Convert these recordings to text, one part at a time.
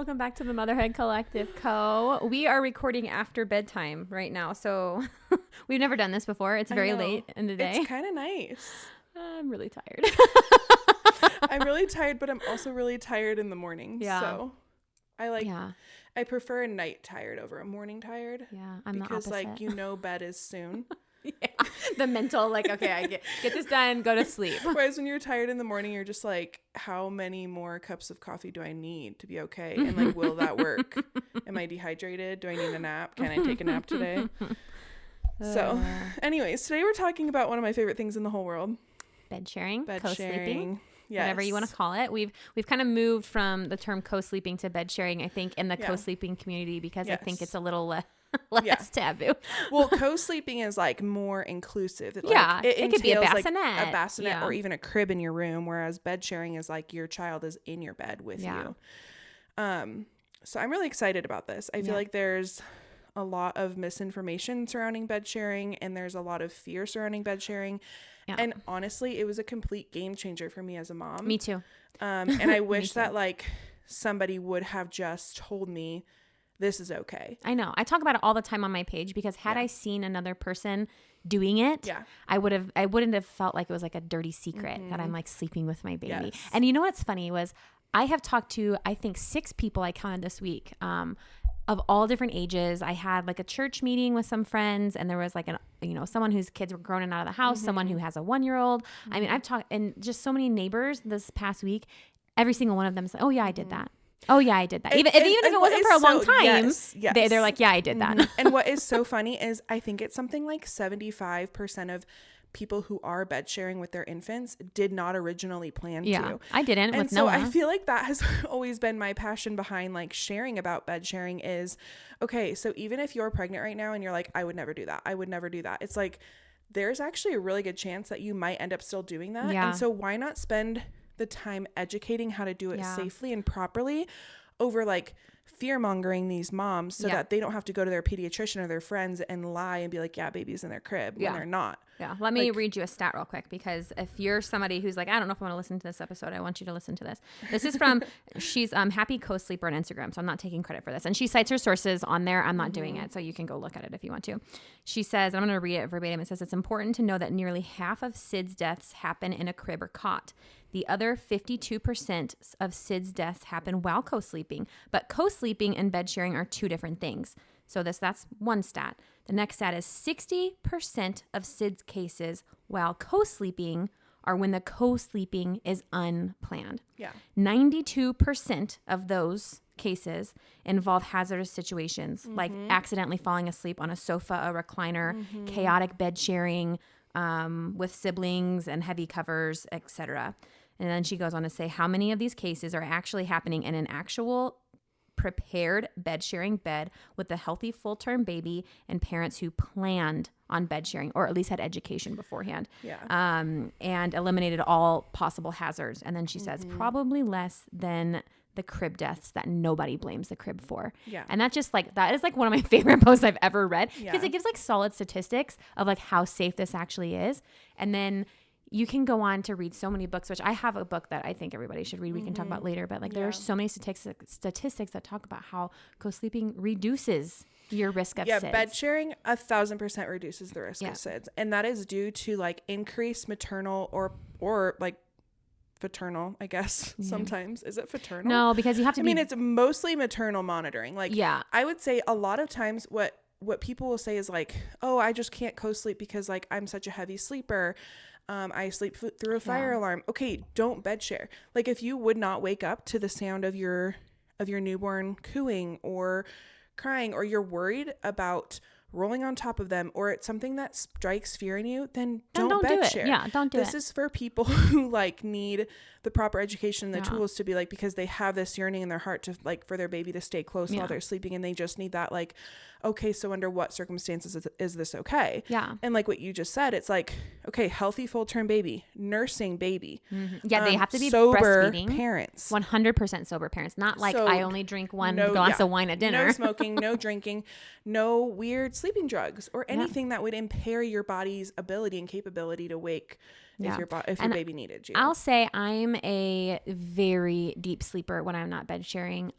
Welcome back to the Motherhood Collective Co. We are recording after bedtime right now, so we've never done this before. It's very late in the day. It's kind of nice. I'm really tired. I'm really tired, but I'm also really tired in the morning. Yeah. So I prefer a night tired over a morning tired. Yeah, I'm because the opposite. bed is soon. Yeah, the mental okay, I get this done, go to sleep. Whereas when you're tired in the morning, you're just like, how many more cups of coffee do I need to be okay? And will that work? Am I dehydrated? Do I need a nap? Can I take a nap today? So anyways, today we're talking about one of my favorite things in the whole world. Bed sharing, Bed co-sleeping. sharing. Yes. Whatever you want to call it. We've kind of moved from the term co-sleeping to bed sharing, I think, in the co-sleeping community because I think it's a little less taboo. Well, co-sleeping is more inclusive. It could be a bassinet. A bassinet or even a crib in your room, whereas bed sharing is your child is in your bed with you. So I'm really excited about this. I feel like there's a lot of misinformation surrounding bed sharing, and there's a lot of fear surrounding bed sharing. Yeah. And honestly, it was a complete game changer for me as a mom. Me too. And I wish that somebody would have just told me this is okay. I know. I talk about it all the time on my page because had I seen another person doing it, I wouldn't have felt like it was a dirty secret that I'm sleeping with my baby. Yes. And you know what's funny was I have talked to, I think 6 people I counted this week, of all different ages. I had a church meeting with some friends, and there was someone whose kids were grown and out of the house, someone who has a 1-year-old. I mean, I've talked, and just so many neighbors this past week, every single one of them is like, oh yeah, I did that. Oh yeah, I did that. Even if it wasn't for a long time, they're like, yeah, I did that. And what is so funny is I think it's something like 75% of people who are bed sharing with their infants did not originally plan to. I didn't. And with so Noah. I feel like that has always been my passion behind sharing about bed sharing is, okay, so even if you're pregnant right now and you're like, I would never do that. I would never do that. It's there's actually a really good chance that you might end up still doing that. Yeah. And so why not spend the time educating how to do it safely and properly over fear mongering these moms so that they don't have to go to their pediatrician or their friends and lie and be like, yeah, baby's in their crib when they're not. Yeah. Let me read you a stat real quick, because if you're somebody who's I don't know if I want to listen to this episode, I want you to listen to this. This is from, she's Happy Co-Sleeper on Instagram, so I'm not taking credit for this. And she cites her sources on there. I'm not doing it, so you can go look at it if you want to. She says, I'm going to read it verbatim. It says, it's important to know that nearly half of SIDS deaths happen in a crib or cot. The other 52% of SIDS deaths happen while co-sleeping, but co-sleeping and bed sharing are 2 different things. So that's one stat. The next stat is 60% of SIDS cases while co-sleeping are when the co-sleeping is unplanned. Yeah. 92% of those cases involve hazardous situations like accidentally falling asleep on a sofa, a recliner, chaotic bed sharing with siblings and heavy covers, etc. And then she goes on to say how many of these cases are actually happening in an actual prepared bed sharing bed with a healthy full-term baby and parents who planned on bed sharing or at least had education beforehand. And eliminated all possible hazards. And then she says probably less than the crib deaths that nobody blames the crib for. Yeah. And that just that is one of my favorite posts I've ever read, because it gives solid statistics of how safe this actually is. And then you can go on to read so many books, which I have a book that I think everybody should read. We can talk about later, but there are so many statistics that talk about how co-sleeping reduces your risk of SIDS. Yeah, bed sharing 1,000% reduces the risk of SIDS. And that is due to increased maternal or paternal, I guess, sometimes. Is it paternal? No, because you have to it's mostly maternal monitoring. I would say a lot of times what people will say is oh, I just can't co-sleep because I'm such a heavy sleeper. I sleep through a fire alarm. Okay, don't bed share. If you would not wake up to the sound of your newborn cooing or crying, or you're worried about rolling on top of them, or it's something that strikes fear in you, then don't bed share. Yeah, don't do it. This is for people who need the proper education and the tools to be because they have this yearning in their heart to for their baby to stay close while they're sleeping, and they just need that okay, so under what circumstances is this okay? Yeah. And what you just said, it's okay, healthy full-term baby, nursing baby. Mm-hmm. Yeah, they have to be sober breastfeeding. Parents. 100% sober parents. Not I only drink one glass of wine at dinner. No smoking, no drinking, no weird sleeping drugs or anything that would impair your body's ability and capability to wake if your baby needed you. I'll say I'm a very deep sleeper when I'm not bed sharing.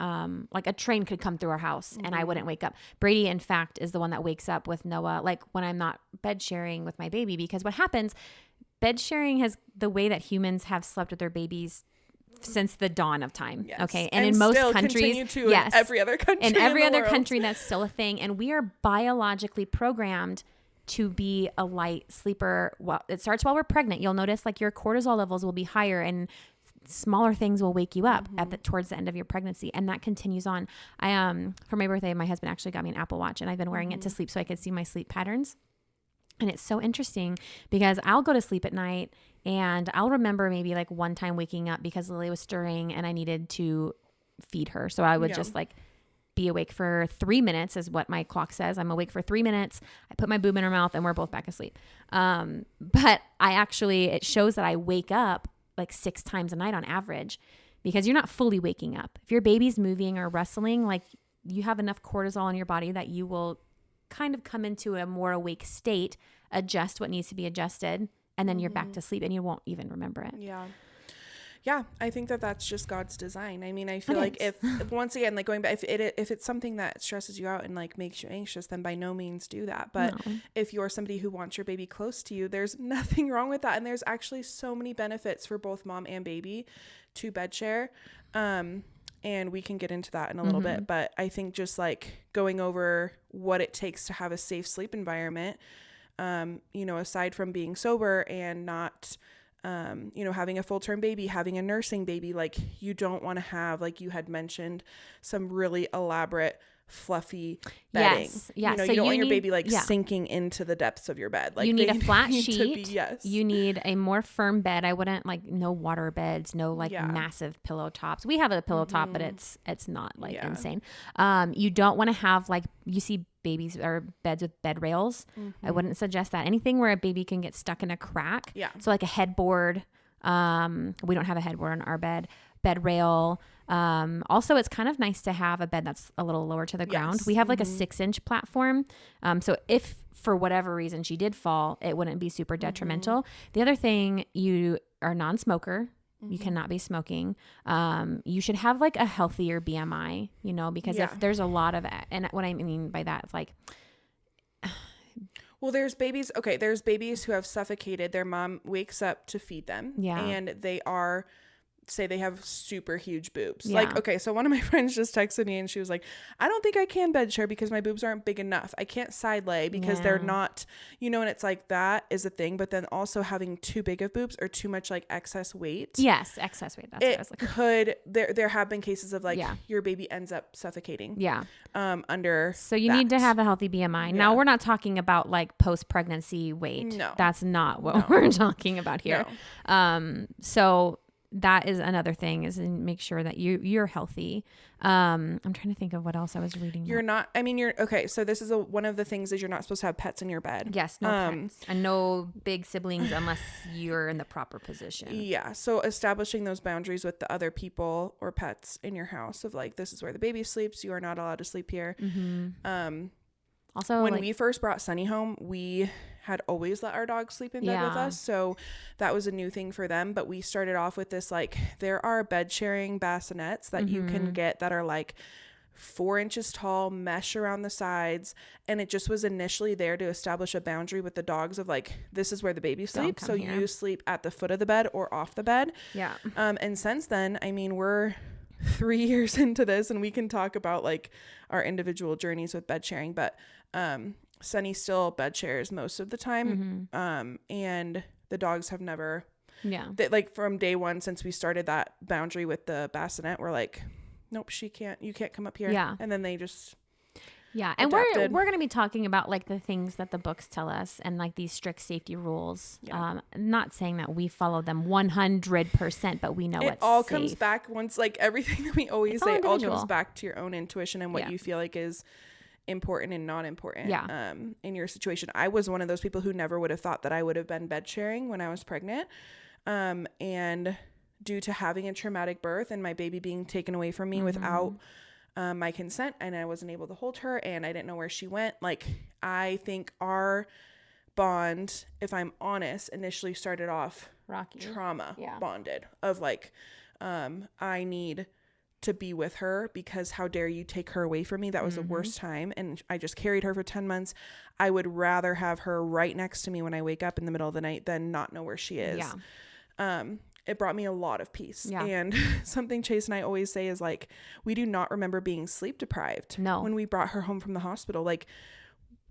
Like a train could come through our house and I wouldn't wake up. Brady, in fact, is the one that wakes up with Noah, like when I'm not bed sharing with my baby, because what happens, bed sharing has the way that humans have slept with their babies since the dawn of time. Yes. Okay. And in most countries, in every other country, in every other country, that's still a thing. And we are biologically programmed to be a light sleeper. Well, it starts while we're pregnant. You'll notice like your cortisol levels will be higher and smaller things will wake you up towards the end of your pregnancy. And that continues on. For my birthday, my husband actually got me an Apple Watch and I've been wearing it to sleep so I could see my sleep patterns. And it's so interesting because I'll go to sleep at night and I'll remember maybe like one time waking up because Lily was stirring and I needed to feed her. So I would just like be awake for 3 minutes is what my clock says. I'm awake for 3 minutes. I put my boob in her mouth and we're both back asleep. But it shows that I wake up like 6 times a night on average because you're not fully waking up. If your baby's moving or wrestling, like you have enough cortisol in your body that you will kind of come into a more awake state, adjust what needs to be adjusted, and then you're back to sleep and you won't even remember it. Yeah, I think that that's just God's design. I mean, I feel like if once again, like going back, if it's something that stresses you out and like makes you anxious, then by no means do that. But if you're somebody who wants your baby close to you, there's nothing wrong with that. And there's actually so many benefits for both mom and baby to bed share. And we can get into that in a little bit. But I think just like going over what it takes to have a safe sleep environment, aside from being sober and not having a full-term baby, having a nursing baby, like you don't want to have, like you had mentioned, some really elaborate fluffy bedding. Yes. So you don't want your baby sinking into the depths of your bed. Like you need a flat sheet. Yes. You need a more firm bed. I wouldn't no water beds, no massive pillow tops. We have a pillow top, but it's not insane. You don't want to have you see babies or beds with bed rails. I wouldn't suggest that. Anything where a baby can get stuck in a crack. Yeah. So like a headboard. We don't have a headboard on our bed rail. Also, it's kind of nice to have a bed that's a little lower to the ground. We have like a 6-inch platform. So if for whatever reason she did fall, it wouldn't be super detrimental. The other thing, you are a non-smoker. You cannot be smoking. You should have like a healthier BMI, because if there's a lot of, and what I mean by that is like, well, there's babies who have suffocated. Their mom wakes up to feed them. Yeah. And say they have super huge boobs. Yeah. So one of my friends just texted me and she was like, I don't think I can bed share because my boobs aren't big enough. I can't side lay because they're not, and it's like that is a thing. But then also having too big of boobs or too much like excess weight. Yes, excess weight. That's what I was looking. There have been cases of your baby ends up suffocating. Yeah. Under. So you need to have a healthy BMI. Yeah. Now we're not talking about like post-pregnancy weight. No. That's not what we're talking about here. No. So that is another thing, is make sure that you're healthy. I'm trying to think of what else I was reading. So this is one of the things is you're not supposed to have pets in your bed. Yes, no pets. And no big siblings unless you're in the proper position. Yeah. So establishing those boundaries with the other people or pets in your house of like, this is where the baby sleeps. You are not allowed to sleep here. Also, when we first brought Sunny home, we had always let our dog sleep in bed with us. So that was a new thing for them. But we started off with this, there are bed sharing bassinets that you can get that are 4 inches tall, mesh around the sides. And it just was initially there to establish a boundary with the dogs of this is where the baby sleeps. So you sleep at the foot of the bed or off the bed. Yeah. And since then, we're 3 years into this and we can talk about our individual journeys with bed sharing, but Sunny still bed shares most of the time. And the dogs have never, from day one, since we started that boundary with the bassinet, we're like, nope, you can't come up here. Yeah. And then they just, and we're going to be talking about the things that the books tell us and these strict safety rules. Yeah. Not saying that we follow them 100%, but we know it all safe. Comes back once, everything that we always say, it all comes back to your own intuition and what you feel like is important and not important in your situation. I was one of those people who never would have thought that I would have been bed sharing when I was pregnant. And due to having a traumatic birth and my baby being taken away from me without my consent, and I wasn't able to hold her and I didn't know where she went, I think our bond, if I'm honest, initially started off rocky, trauma bonded of like, I need to be with her because how dare you take her away from me. That was the worst time. And I just carried her for 10 months. I would rather have her right next to me when I wake up in the middle of the night than not know where she is. It brought me a lot of peace. And something Chase and I always say is like, we do not remember being sleep deprived. When we brought her home from the hospital, like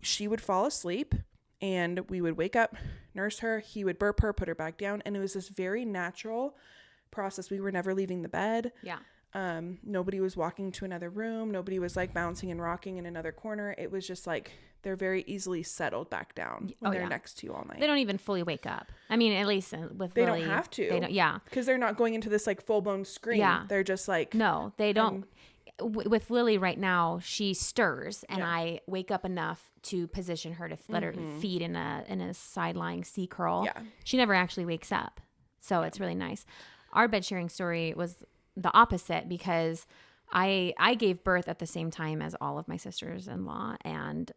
she would fall asleep and we would wake up, nurse her, he would burp her, put her back down. And it was this very natural process. We were never leaving the bed. Nobody was walking to another room. Nobody was like bouncing and rocking in another corner. It was just like they're very easily settled back down when they're next to you all night. They don't even fully wake up. I mean, at least with they Lily, don't have to. They don't, because they're not going into this like full blown scream. They're just like no, they don't. With Lily right now, she stirs, and I wake up enough to position her to let her feed in a side lying C curl. She never actually wakes up, so it's really nice. Our bed sharing story was the opposite because I gave birth at the same time as all of my sisters-in-law, and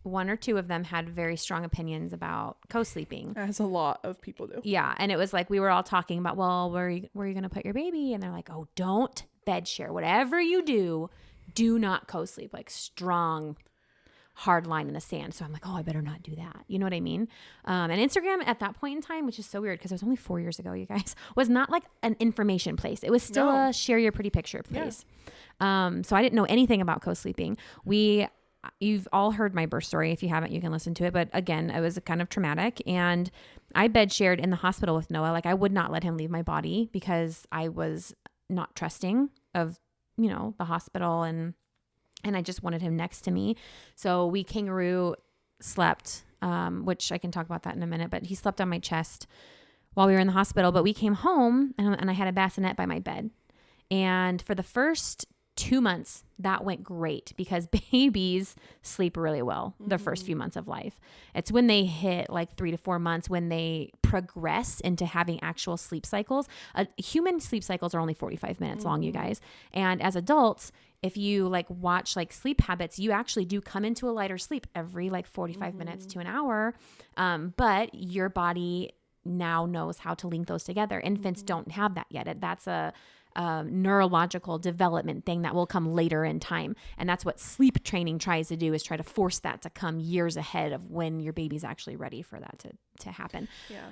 one or two of them had very strong opinions about co-sleeping. As a lot of people do. Yeah. And it was like, we were all talking about, well, where are you going to put your baby? And they're like, oh, don't bed share. Whatever you do not co-sleep. Like strong, hard line in the sand. So I'm like, oh, I better not do that. You know what I mean? And Instagram at that point in time, which is so weird because it was only 4 years ago, you guys, was not like an information place. It was still a share your pretty picture place. So I didn't know anything about co-sleeping. You've all heard my birth story. If you haven't, you can listen to it. But again, it was kind of traumatic. And I bed shared in the hospital with Noah. Like I would not let him leave my body because I was not trusting of, the hospital. And I just wanted him next to me. So we kangaroo slept, which I can talk about that in a minute. But he slept on my chest while we were in the hospital. But we came home and I had a bassinet by my bed. And for the first 2 months, that went great because babies sleep really well the first few months of life. It's when they hit like 3 to 4 months when they progress into having actual sleep cycles. Human sleep cycles are only 45 minutes long, you guys. And as adults, if you like watch like sleep habits, you actually do come into a lighter sleep every like 45 minutes to an hour. But your body now knows how to link those together. Infants don't have that yet. That's a neurological development thing that will come later in time. And that's what sleep training tries to do, is try to force that to come years ahead of when your baby's actually ready for that to happen.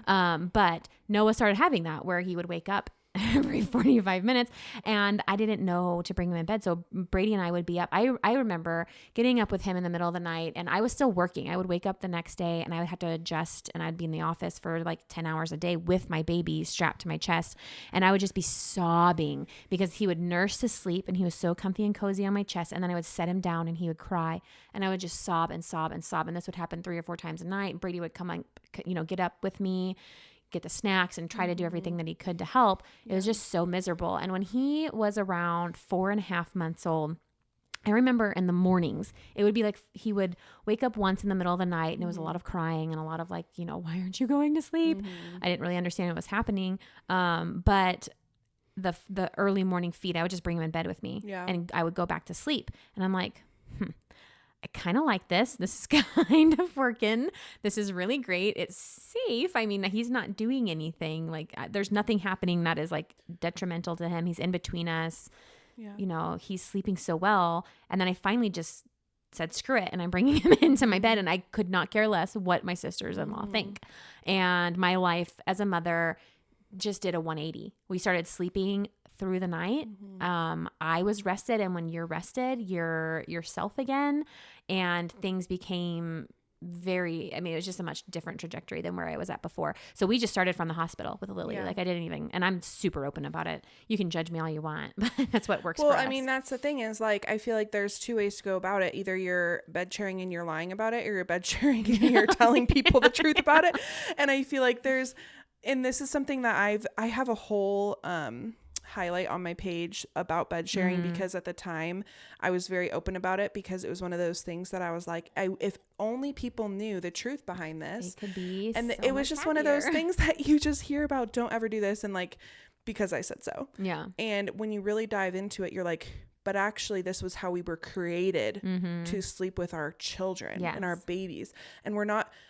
But Noah started having that where he would wake up every 45 minutes and I didn't know to bring him in bed. So Brady and I would be up. I remember getting up with him in the middle of the night and I was still working. I would wake up the next day and I would have to adjust and I'd be in the office for like 10 hours a day with my baby strapped to my chest. And I would just be sobbing because he would nurse to sleep and he was so comfy and cozy on my chest. And then I would set him down and he would cry and I would just sob and sob and sob. And this would happen 3 or 4 times a night. Brady would come on, get up with me, get the snacks and try to do everything that he could to help. It was just so miserable. And when he was around 4.5 months old, I remember in the mornings, it would be like he would wake up once in the middle of the night and it was a lot of crying and a lot of like, why aren't you going to sleep? I didn't really understand what was happening. But the early morning feed, I would just bring him in bed with me and I would go back to sleep. And I'm like, I kind of like this. This is kind of working. This is really great. It's safe. I mean, he's not doing anything. Like there's nothing happening that is like detrimental to him. He's in between us. He's sleeping so well. And then I finally just said, screw it. And I'm bringing him into my bed and I could not care less what my sisters-in-law think. And my life as a mother just did a 180. We started sleeping through the night. I was rested. And when you're rested, you're yourself again. And things became it was just a much different trajectory than where I was at before. So we just started from the hospital with Lily. Like I didn't even, and I'm super open about it. You can judge me all you want, but that's what works for us. Well, I mean, that's the thing is like, I feel like there's 2 ways to go about it. Either you're bed sharing and you're lying about it, or you're bed sharing and you're telling people the truth about it. And I feel like and this is something that I have a whole, highlight on my page about bed sharing because at the time I was very open about it because it was one of those things that I was like, if only people knew the truth behind this, it could be and so it was just happier. One of those things that you just hear about, don't ever do this, and like because I said so. Yeah. And when you really dive into it, you're like, but actually this was how we were created to sleep with our children and our babies. And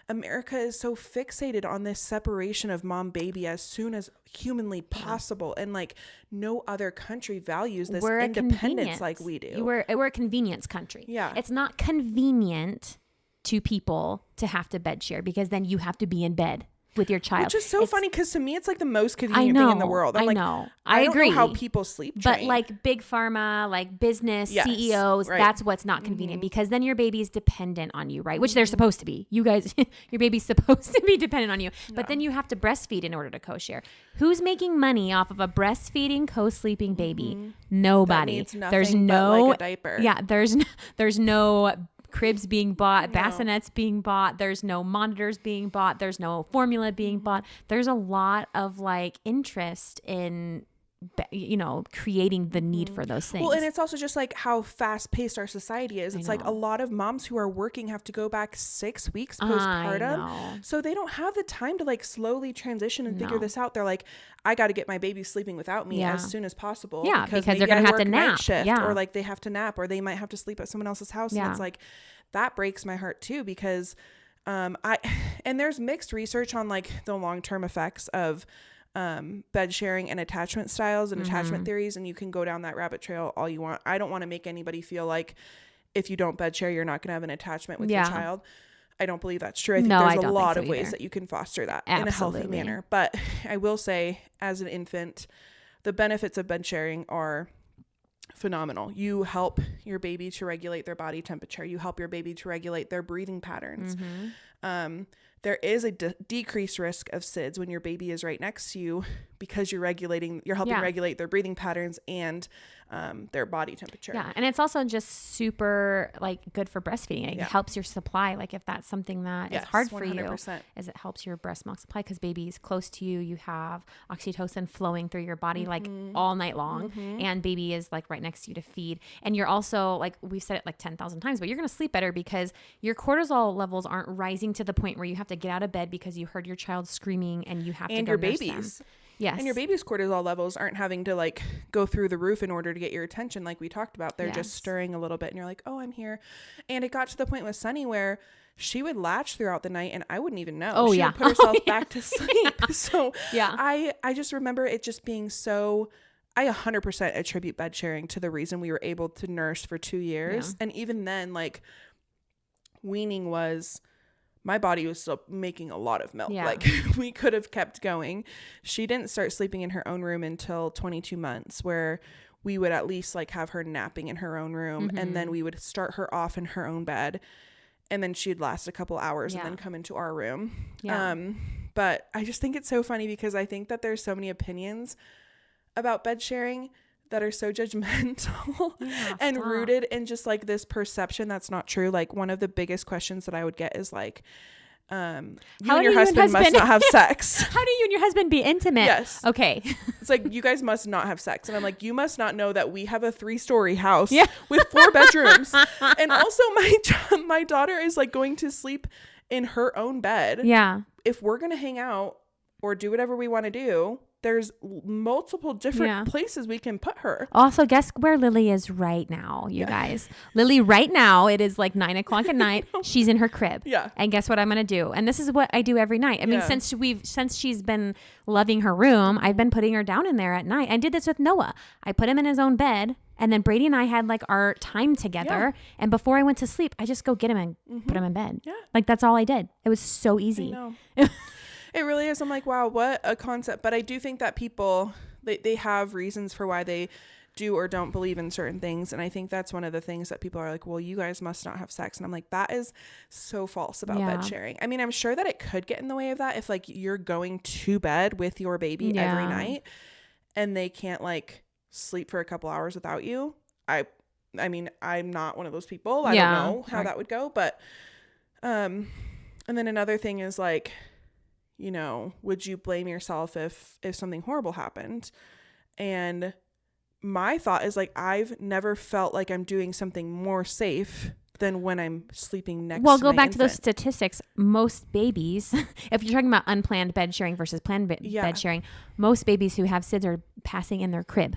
America is so fixated on this separation of mom baby as soon as humanly possible. And like no other country values this independence like we do. We're a convenience country. Yeah. It's not convenient to people to have to bed share because then you have to be in bed with your child. Which is so funny because to me it's like the most convenient thing in the world. I agree. Don't know how people sleep train. But like big pharma, like business CEOs, that's what's not convenient because then your baby's dependent on you, right? Which they're supposed to be. You guys, your baby's supposed to be dependent on you. But then you have to breastfeed in order to co-share. Who's making money off of a breastfeeding, co-sleeping baby? Nobody. There's no like a diaper. Yeah, there's no cribs being bought, bassinets being bought, there's no monitors being bought, there's no formula being bought. There's a lot of like interest in creating the need for those things. Well, and it's also just like how fast paced our society is. It's like a lot of moms who are working have to go back 6 weeks postpartum. So they don't have the time to like slowly transition and figure this out. They're like, I got to get my baby sleeping without me as soon as possible. Yeah, because they're going to have to nap. Shift, or like they have to nap, or they might have to sleep at someone else's house. And it's like, that breaks my heart too, because and there's mixed research on like the long-term effects of bed sharing and attachment styles and attachment theories, and you can go down that rabbit trail all you want. I don't want to make anybody feel like if you don't bed share you're not going to have an attachment with your child. I don't believe that's true. I think there's a lot of ways that you can foster that in a healthy manner. But I will say, as an infant, the benefits of bed sharing are phenomenal. You help your baby to regulate their body temperature. You help your baby to regulate their breathing patterns. There is a decreased risk of SIDS when your baby is right next to you because you're helping regulate their breathing patterns and their body temperature. Yeah. And it's also just super like good for breastfeeding. It helps your supply. Like if that's something that is hard for 100%. You, is it helps your breast milk supply because baby is close to you. You have oxytocin flowing through your body like all night long, and baby is like right next to you to feed. And you're also, like we've said it like 10,000 times, but you're going to sleep better because your cortisol levels aren't rising to the point where you have to get out of bed because you heard your child screaming and you have to go nurse them. Yes. And your baby's cortisol levels aren't having to like go through the roof in order to get your attention like we talked about. They're just stirring a little bit and you're like, oh, I'm here. And it got to the point with Sunny where she would latch throughout the night and I wouldn't even know. She would put herself back to sleep. So I just remember it just being so... I 100% attribute bed sharing to the reason we were able to nurse for 2 years. And even then, like, weaning was... my body was still making a lot of milk. Like we could have kept going. She didn't start sleeping in her own room until 22 months, where we would at least like have her napping in her own room. And then we would start her off in her own bed. And then she'd last a couple hours and then come into our room. But I just think it's so funny because I think that there's so many opinions about bed sharing that are so judgmental and rooted in just like this perception that's not true. Like one of the biggest questions that I would get is like, you and your husband must not have sex. How do you and your husband be intimate? Yes. Okay. It's like, you guys must not have sex. And I'm like, you must not know that we have a 3-story house with 4 bedrooms. And also my daughter is like going to sleep in her own bed. Yeah. If we're going to hang out or do whatever we want to do, there's multiple different places we can put her. Also, guess where Lily is right now, you guys. Lily, right now, it is like 9:00 at night. She's in her crib. Yeah. And guess what I'm going to do? And this is what I do every night. I mean, since she's been loving her room, I've been putting her down in there at night. I did this with Noah. I put him in his own bed. And then Brady and I had like our time together. And before I went to sleep, I just go get him and put him in bed. Yeah. Like that's all I did. It was so easy. I know. It really is. I'm like, wow, what a concept. But I do think that people, they have reasons for why they do or don't believe in certain things. And I think that's one of the things that people are like, well, you guys must not have sex. And I'm like, that is so false about bed sharing. I mean, I'm sure that it could get in the way of that if like you're going to bed with your baby every night and they can't like sleep for a couple hours without you. I mean, I'm not one of those people. I don't know how that would go. But, and then another thing is like, you know, would you blame yourself if something horrible happened? And my thought is like, I've never felt like I'm doing something more safe than when I'm sleeping next well, to go my back to those infant. statistics. Most babies, if you're talking about unplanned bed sharing versus planned bed sharing, most babies who have SIDS are passing in their crib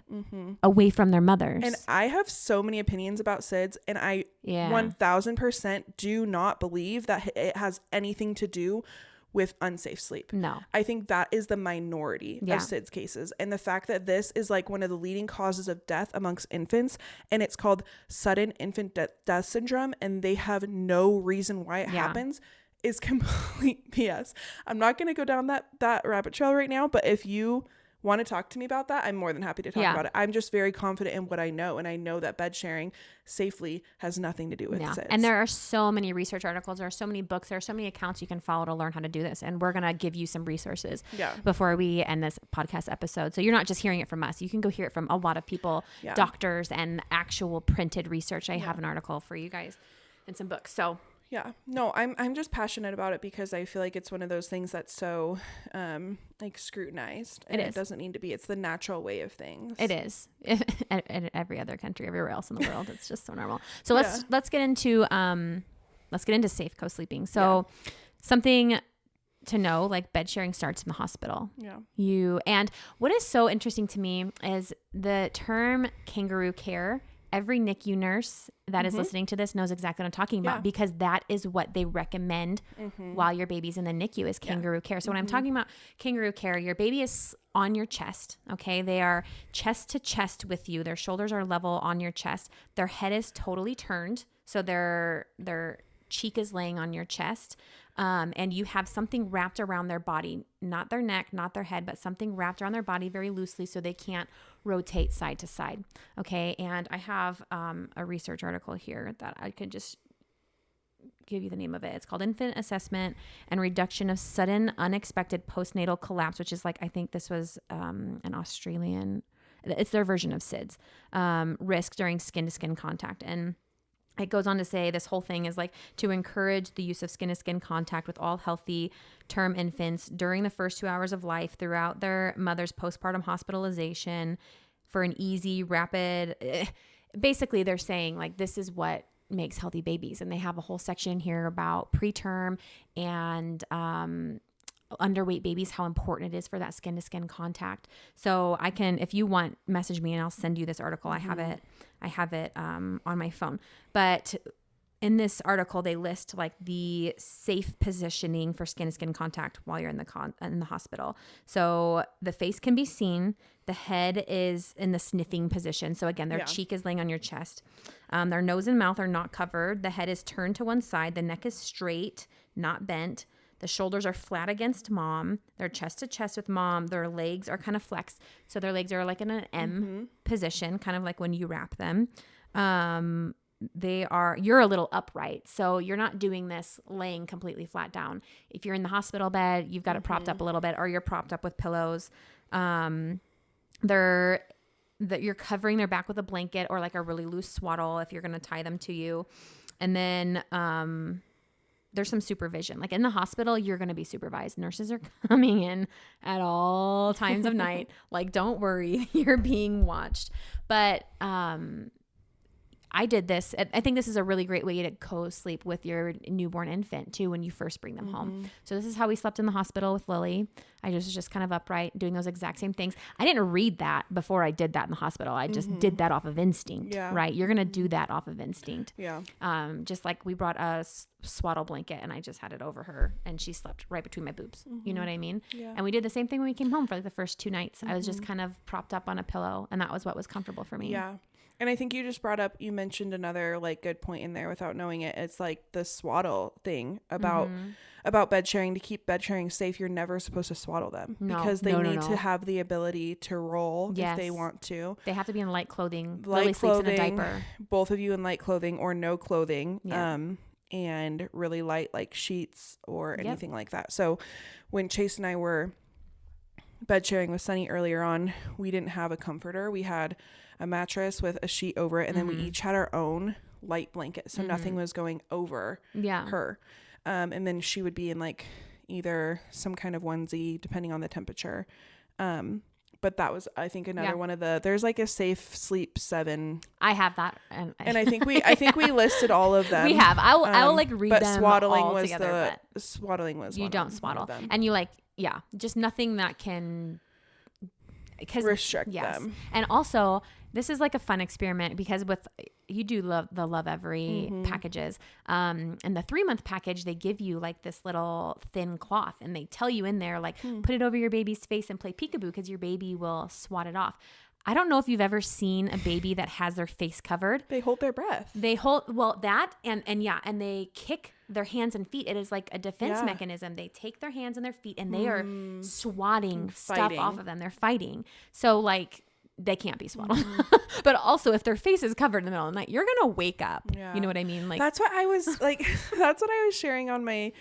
away from their mothers. And I have so many opinions about SIDS, and I 1000% do not believe that it has anything to do with unsafe sleep. No. I think that is the minority of SIDS cases. And the fact that this is like one of the leading causes of death amongst infants, and it's called sudden infant death syndrome, and they have no reason why it happens, is complete BS. I'm not going to go down that rabbit trail right now, but if you want to talk to me about that, I'm more than happy to talk about it. I'm just very confident in what I know, and I know that bed sharing safely has nothing to do with SIDS. And there are so many research articles, there are so many books, there are so many accounts you can follow to learn how to do this, and we're going to give you some resources before we end this podcast episode. So you're not just hearing it from us, you can go hear it from a lot of people, doctors, and actual printed research. I have an article for you guys and some books. So no, I'm just passionate about it because I feel like it's one of those things that's so like scrutinized, and it doesn't need to be. It's the natural way of things. It is. In every other country, everywhere else in the world, it's just so normal. So let's get into safe co-sleeping. So something to know, like bed sharing starts in the hospital. And what is so interesting to me is the term kangaroo care. Every NICU nurse that is listening to this knows exactly what I'm talking about, because that is what they recommend while your baby's in the NICU is kangaroo care. So when I'm talking about kangaroo care, your baby is on your chest. Okay. They are chest to chest with you. Their shoulders are level on your chest. Their head is totally turned. So their cheek is laying on your chest. And you have something wrapped around their body, not their neck, not their head, but something wrapped around their body very loosely so they can't rotate side to side. Okay. And I have a research article here that I could just give you the name of it. It's called Infant Assessment and Reduction of Sudden Unexpected Postnatal Collapse, which is like, I think this was an Australian, it's their version of SIDS, risk during skin to skin contact. And it goes on to say this whole thing is like to encourage the use of skin to skin contact with all healthy term infants during the first 2 hours of life throughout their mother's postpartum hospitalization for an easy, rapid, basically they're saying like, this is what makes healthy babies. And they have a whole section here about preterm and, underweight babies, how important it is for that skin to skin contact. So I can, if you want, message me and I'll send you this article. I have it on my phone. But in this article, they list like the safe positioning for skin to skin contact while you're in the hospital. So the face can be seen. The head is in the sniffing position. So again, their cheek is laying on your chest. Their nose and mouth are not covered. The head is turned to one side. The neck is straight, not bent. The shoulders are flat against mom. They're chest to chest with mom. Their legs are kind of flexed. So their legs are like in an M position, kind of like when you wrap them. You're a little upright. So you're not doing this laying completely flat down. If you're in the hospital bed, you've got it propped up a little bit, or you're propped up with pillows. You're covering their back with a blanket or like a really loose swaddle if you're going to tie them to you. And then, there's some supervision. Like in the hospital, you're going to be supervised. Nurses are coming in at all times of night. Like, don't worry, you're being watched. But I did this. I think this is a really great way to co-sleep with your newborn infant too when you first bring them home. So this is how we slept in the hospital with Lily. I was just kind of upright doing those exact same things. I didn't read that before I did that in the hospital. I just did that off of instinct, right? You're going to do that off of instinct. Yeah. Just like we brought a swaddle blanket and I just had it over her and she slept right between my boobs. You know what I mean? Yeah. And we did the same thing when we came home for like the first 2 nights. I was just kind of propped up on a pillow and that was what was comfortable for me. Yeah. And I think you mentioned another like good point in there without knowing it. It's like the swaddle thing about bed sharing. To keep bed sharing safe, you're never supposed to swaddle them because they need to have the ability to roll if they want to. They have to be in light clothing. Lily sleeps in a diaper. Both of you in light clothing or no clothing. Yeah. And really light like sheets or anything like that. So when Chase and I were bed sharing with Sunny earlier on, we didn't have a comforter. We had a mattress with a sheet over it, and then we each had our own light blanket, so nothing was going over her. And then she would be in like either some kind of onesie depending on the temperature. But that was, I think, another one of there's like a Safe Sleep 7. I have that. And I think we listed all of them. We have. I will like read but them swaddling all was together. Swaddling was you don't swaddle. And you like, just nothing that can restrict them. And also, this is like a fun experiment because you do love the Love Every packages. And the 3-month package, they give you like this little thin cloth and they tell you in there, like, put it over your baby's face and play peekaboo because your baby will swat it off. I don't know if you've ever seen a baby that has their face covered. They hold their breath. That and they kick their hands and feet. It is like a defense mechanism. They take their hands and their feet and they are swatting stuff off of them. They're fighting. So like they can't be swaddled. But also if their face is covered in the middle of the night, you're going to wake up. Yeah. You know what I mean? Like that's what I was like, that's what I was sharing on my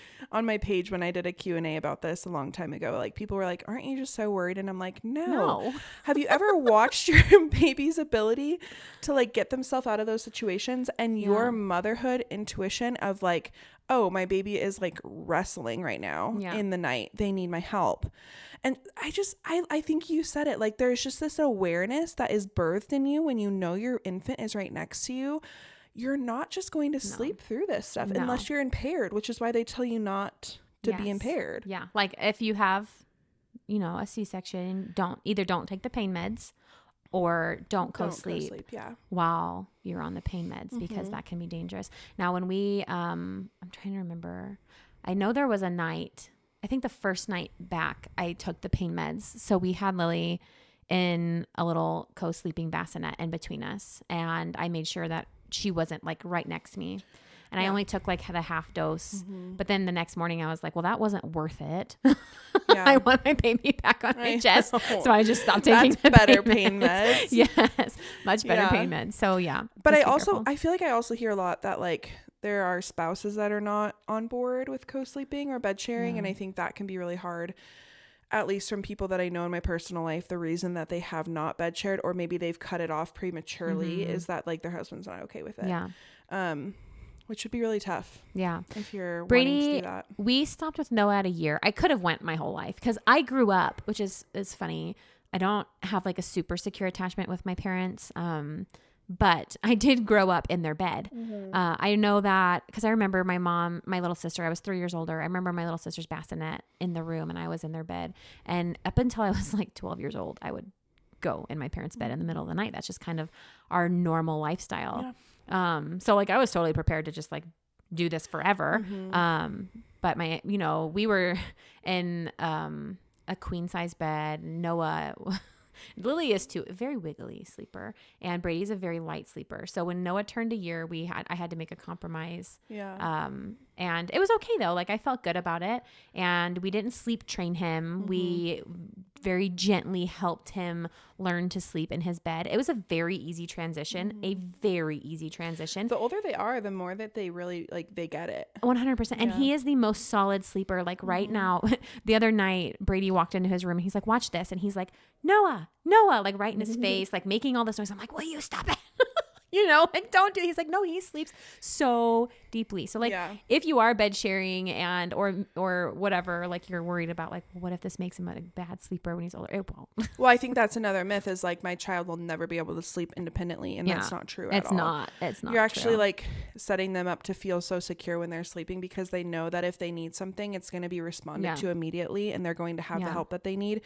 page when I did a Q&A about this a long time ago. Like people were like, aren't you just so worried? And I'm like, no. Have you ever watched your baby's ability to like get themselves out of those situations and your motherhood intuition of like, oh, my baby is like wrestling right now in the night. They need my help. And I think you said it, like there's just this awareness that is birthed in you when you know your infant is right next to you. You're not just going to sleep through this stuff unless you're impaired, which is why they tell you not to be impaired. Yeah. Like if you have, a C-section, don't take the pain meds or don't co-sleep while you're on the pain meds because that can be dangerous. Now when we, I'm trying to remember, I know there was a night, I think the first night back, I took the pain meds. So we had Lily in a little co-sleeping bassinet in between us. And I made sure that she wasn't like right next to me. And I only took like the half dose. But then the next morning I was like, well, that wasn't worth it. I want my baby back on my chest. So I just stopped taking the better pain meds. Yes. Much better pain meds. So yeah. But I feel like I also hear a lot that like there are spouses that are not on board with co-sleeping or bed sharing. And I think that can be really hard, at least from people that I know in my personal life. The reason that they have not bed shared, or maybe they've cut it off prematurely, is that like their husband's not okay with it. Yeah. Which would be really tough. Yeah. If you're Brady, wanting to do that. We stopped with Noah at a year. I could have went my whole life because I grew up, which is funny. I don't have like a super secure attachment with my parents. But I did grow up in their bed. I know that because I remember my little sister, I was 3 years older. I remember my little sister's bassinet in the room and I was in their bed. And up until I was like 12 years old, I would go in my parents' bed in the middle of the night. That's just kind of our normal lifestyle. Yeah. So like I was totally prepared to just like do this forever. But we were in a queen size bed. Noah Lily is too, a very wiggly sleeper, and Brady's a very light sleeper. So when Noah turned a year, I had to make a compromise. Yeah. And it was okay though. Like I felt good about it, and we didn't sleep train him. We very gently helped him learn to sleep in his bed. It was a very easy transition, a very easy transition. The older they are, the more that they really they get it. 100%. And he is the most solid sleeper. Like right now, the other night, Brady walked into his room and he's like, watch this. And he's like, Noah, like right in his face, like making all this noise. I'm like, will you stop it? Like don't do it. He's like, no, he sleeps so deeply. So like if you are bed sharing and or whatever, like you're worried about like, what if this makes him a bad sleeper when he's older? It won't. Well, I think that's another myth is like my child will never be able to sleep independently, and that's not true at all. It's not. You're actually like setting them up to feel so secure when they're sleeping because they know that if they need something, it's going to be responded to immediately, and they're going to have the help that they need,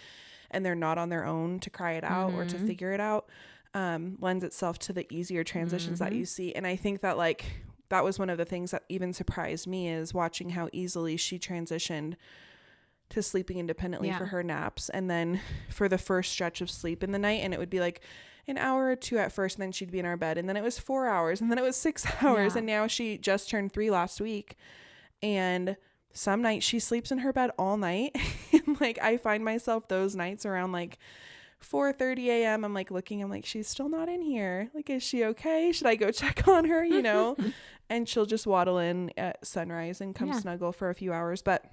and they're not on their own to cry it out or to figure it out. Lends itself to the easier transitions that you see. And I think that like that was one of the things that even surprised me is watching how easily she transitioned to sleeping independently for her naps, and then for the first stretch of sleep in the night, and it would be like an hour or two at first, and then she'd be in our bed, and then it was 4 hours, and then it was 6 hours, and now she just turned 3 last week, and some nights she sleeps in her bed all night. And like I find myself those nights around like 4:30 a.m. I'm like looking, I'm like, she's still not in here. Like, is she okay? Should I go check on her? And she'll just waddle in at sunrise and come snuggle for a few hours. But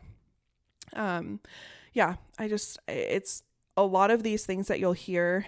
it's a lot of these things that you'll hear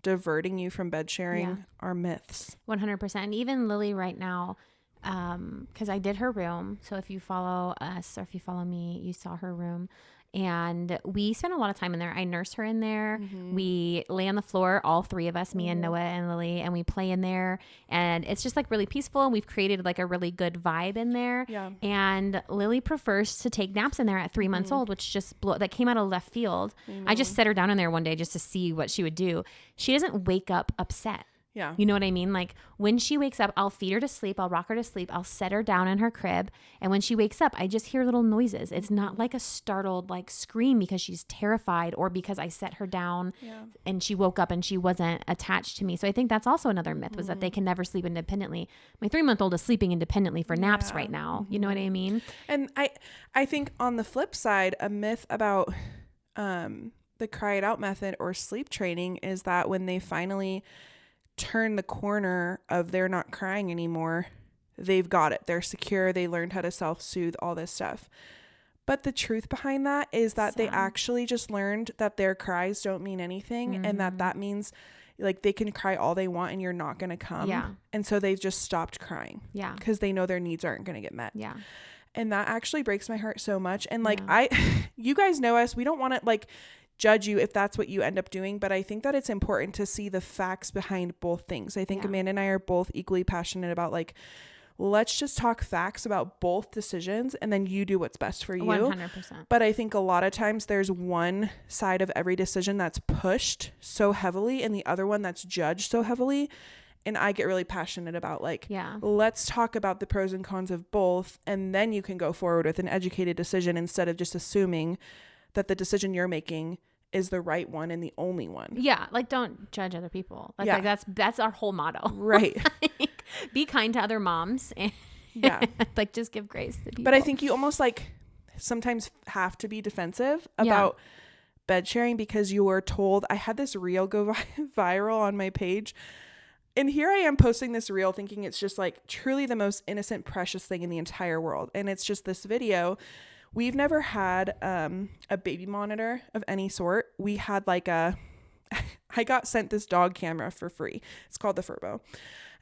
diverting you from bed sharing are myths. 100%. And even Lily right now, because I did her room. So if you follow us or if you follow me, you saw her room. And we spend a lot of time in there. I nurse her in there. Mm-hmm. We lay on the floor, all three of us, me and Noah and Lily, and we play in there. And it's just like really peaceful. And we've created like a really good vibe in there. Yeah. And Lily prefers to take naps in there at 3 months old, which that came out of left field. I just set her down in there one day just to see what she would do. She doesn't wake up upset. Yeah. You know what I mean? Like when she wakes up, I'll feed her to sleep. I'll rock her to sleep. I'll set her down in her crib. And when she wakes up, I just hear little noises. It's not like a startled like scream because she's terrified or because I set her down and she woke up and she wasn't attached to me. So I think that's also another myth was that they can never sleep independently. My 3-month-old is sleeping independently for naps right now. You know what I mean? And I think on the flip side, a myth about the cry it out method or sleep training is that when they finally turn the corner of they're not crying anymore, they've got it. They're secure. They learned how to self-soothe, all this stuff. But the truth behind that is that they actually just learned that their cries don't mean anything and that means like they can cry all they want and you're not going to come. Yeah. And so they've just stopped crying. Yeah. Because they know their needs aren't going to get met. Yeah. And that actually breaks my heart so much. And like you guys know us, we don't want to like judge you if that's what you end up doing, but I think that it's important to see the facts behind both things. I think Amanda and I are both equally passionate about like, let's just talk facts about both decisions and then you do what's best for you. 100%. But I think a lot of times there's one side of every decision that's pushed so heavily and the other one that's judged so heavily. And I get really passionate about like, let's talk about the pros and cons of both. And then you can go forward with an educated decision instead of just assuming that the decision you're making is the right one and the only one. Yeah. Like don't judge other people. Like that's our whole motto. Right. Like, be kind to other moms and like just give grace to people. But I think you almost like sometimes have to be defensive about bed sharing because you were told. I had this reel go viral on my page. And here I am posting this reel thinking it's just like truly the most innocent, precious thing in the entire world. And it's just this video. We've never had a baby monitor of any sort. We had like I got sent this dog camera for free. It's called the Furbo.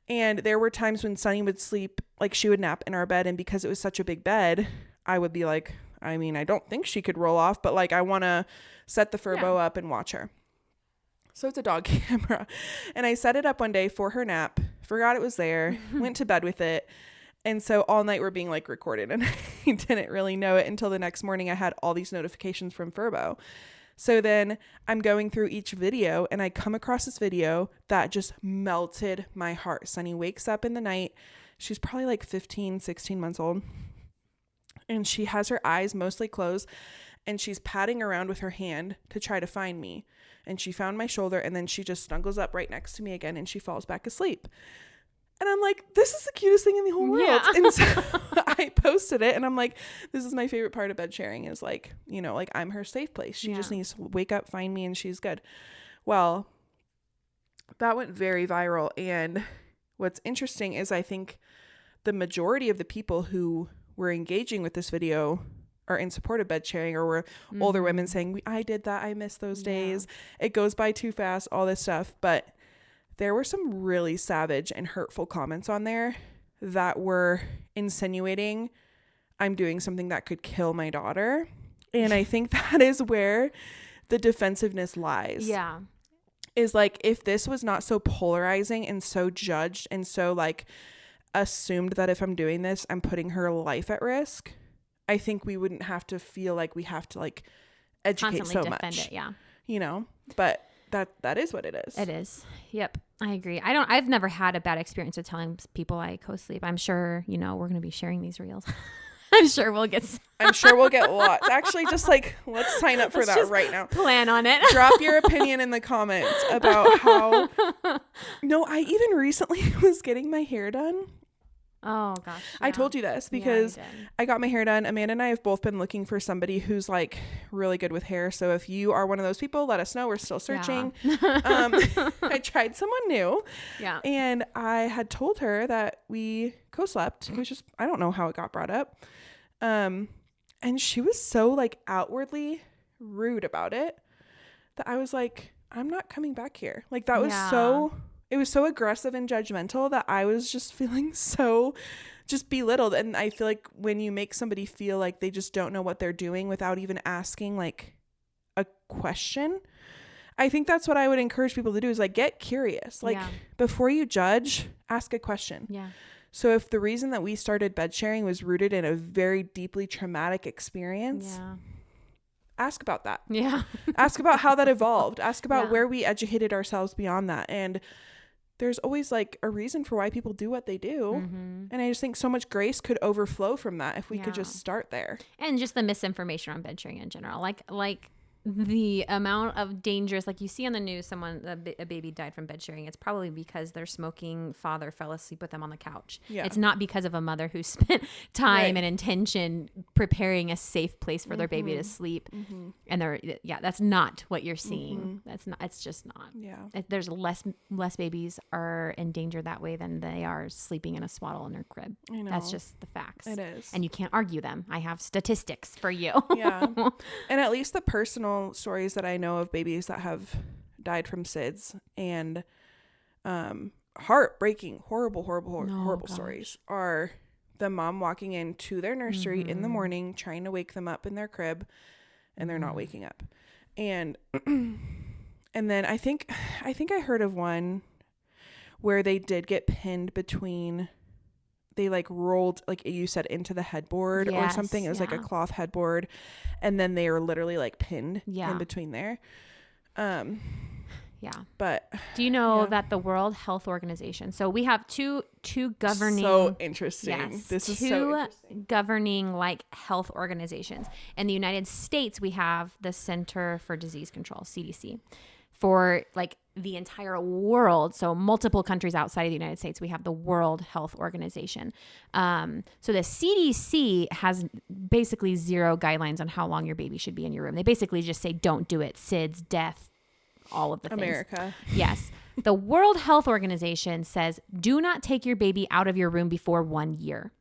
And there were times when Sunny would sleep, like she would nap in our bed. And because it was such a big bed, I would be like, I mean, I don't think she could roll off, but like I want to set the Furbo up and watch her. So it's a dog camera. And I set it up one day for her nap, forgot it was there, went to bed with it. And so all night we're being like recorded and I didn't really know it until the next morning. I had all these notifications from Furbo. So then I'm going through each video and I come across this video that just melted my heart. Sunny wakes up in the night. She's probably like 15, 16 months old. And she has her eyes mostly closed and she's patting around with her hand to try to find me. And she found my shoulder and then she just snuggles up right next to me again and she falls back asleep. And I'm like, this is the cutest thing in the whole world. Yeah. And so I posted it and I'm like, this is my favorite part of bed sharing is like, you know, like I'm her safe place. She just needs to wake up, find me, and she's good. Well, that went very viral. And what's interesting is I think the majority of the people who were engaging with this video are in support of bed sharing or were older women saying, I did that. I miss those days. It goes by too fast, all this stuff. But there were some really savage and hurtful comments on there that were insinuating I'm doing something that could kill my daughter. And I think that is where the defensiveness lies. Yeah. Is like, if this was not so polarizing and so judged and so like assumed that if I'm doing this, I'm putting her life at risk, I think we wouldn't have to feel like we have to like educate constantly so defend much. It, yeah. You know, but that is what it is. It is. Yep. I agree. I've never had a bad experience with telling people I co-sleep. I'm sure, you know, we're going to be sharing these reels. I'm sure we'll get lots. Actually, just like, let's sign up for that right now. Plan on it. Drop your opinion in the comments about how, no, I even recently was getting my hair done. Oh gosh. Yeah. I told you this because I got my hair done. Amanda and I have both been looking for somebody who's like really good with hair. So if you are one of those people, let us know. We're still searching. I tried someone new. Yeah. And I had told her that we co-slept. It was just, I don't know how it got brought up. And she was so like outwardly rude about it that I was like, I'm not coming back here. Like that was it was so aggressive and judgmental that I was just feeling so just belittled. And I feel like when you make somebody feel like they just don't know what they're doing without even asking like a question, I think that's what I would encourage people to do, is like get curious. Like before you judge, ask a question. Yeah. So if the reason that we started bed sharing was rooted in a very deeply traumatic experience, ask about that. Yeah. Ask about how that evolved. Ask about where we educated ourselves beyond that. And there's always like a reason for why people do what they do. And I just think so much grace could overflow from that if we could just start there. And just the misinformation on bed sharing in general. Like the amount of dangerous, like you see on the news, a baby died from bed sharing. It's probably because their smoking father fell asleep with them on the couch. Yeah. It's not because of a mother who spent time and intention preparing a safe place for their baby to sleep. And that's not what you're seeing. That's not, it's just not. Yeah. There's less babies are in danger that way than they are sleeping in a swaddle in their crib. I know. That's just the facts. It is. And you can't argue them. I have statistics for you. Yeah. And at least the personal stories that I know of babies that have died from SIDS and heartbreaking, horrible stories are the mom walking into their nursery in the morning trying to wake them up in their crib and they're not waking up. And then I think I heard of one where they did get pinned between, they like rolled, like you said, into the headboard or something. It was like a cloth headboard. And then they were literally like pinned in between there. But do you know that the World Health Organization, so we have two governing, so interesting. This is so interesting. Governing like health organizations. In the United States, we have the Center for Disease Control, CDC. For like the entire world, so multiple countries outside of the United States, we have the World Health Organization. So the CDC has basically zero guidelines on how long your baby should be in your room. They basically just say, don't do it. SIDS, death, all of the things. America. Yes. The World Health Organization says, do not take your baby out of your room before 1 year.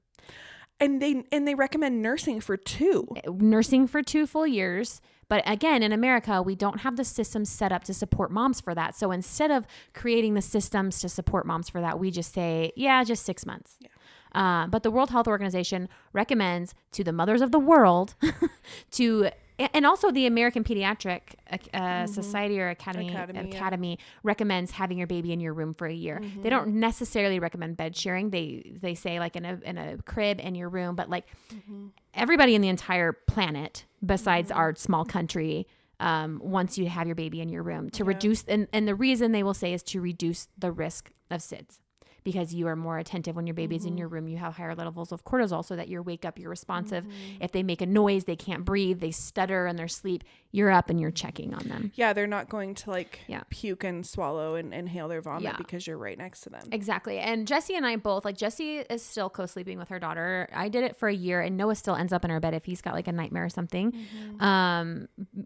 And they recommend nursing for 2. Nursing for 2 full years. But again, in America, we don't have the systems set up to support moms for that. So instead of creating the systems to support moms for that, we just say, just 6 months. Yeah. But the World Health Organization recommends to the mothers of the world and also the American Pediatric Society or Academy recommends having your baby in your room for a year. They don't necessarily recommend bed sharing. They say like in a crib in your room, but like everybody in the entire planet besides our small country wants you to have your baby in your room to reduce, and the reason they will say is to reduce the risk of SIDS. Because you are more attentive when your baby's in your room. You have higher levels of cortisol so that you wake up, you're responsive. If they make a noise, they can't breathe, they stutter in their sleep, you're up and you're checking on them. Yeah, they're not going to like puke and swallow and inhale their vomit because you're right next to them. Exactly. And Jessie and I both, like Jessie is still co-sleeping with her daughter. I did it for a year and Noah still ends up in her bed if he's got like a nightmare or something.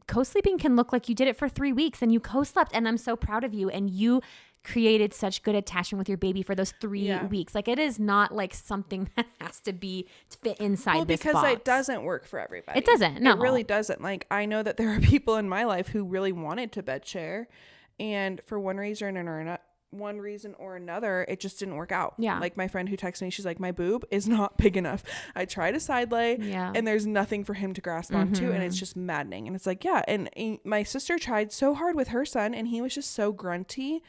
Co-sleeping can look like you did it for 3 weeks and you co-slept, and I'm so proud of you, and you created such good attachment with your baby for those 3 weeks. Like it is not like something that has to fit inside this box. Because it doesn't work for everybody. It doesn't. No, it really doesn't. Like I know that there are people in my life who really wanted to bed share, and for one reason or another, it just didn't work out. Yeah. Like my friend who texted me, she's like, my boob is not big enough. I tried a side lay and there's nothing for him to grasp onto, and it's just maddening. And it's like, and my sister tried so hard with her son, and he was just so grunty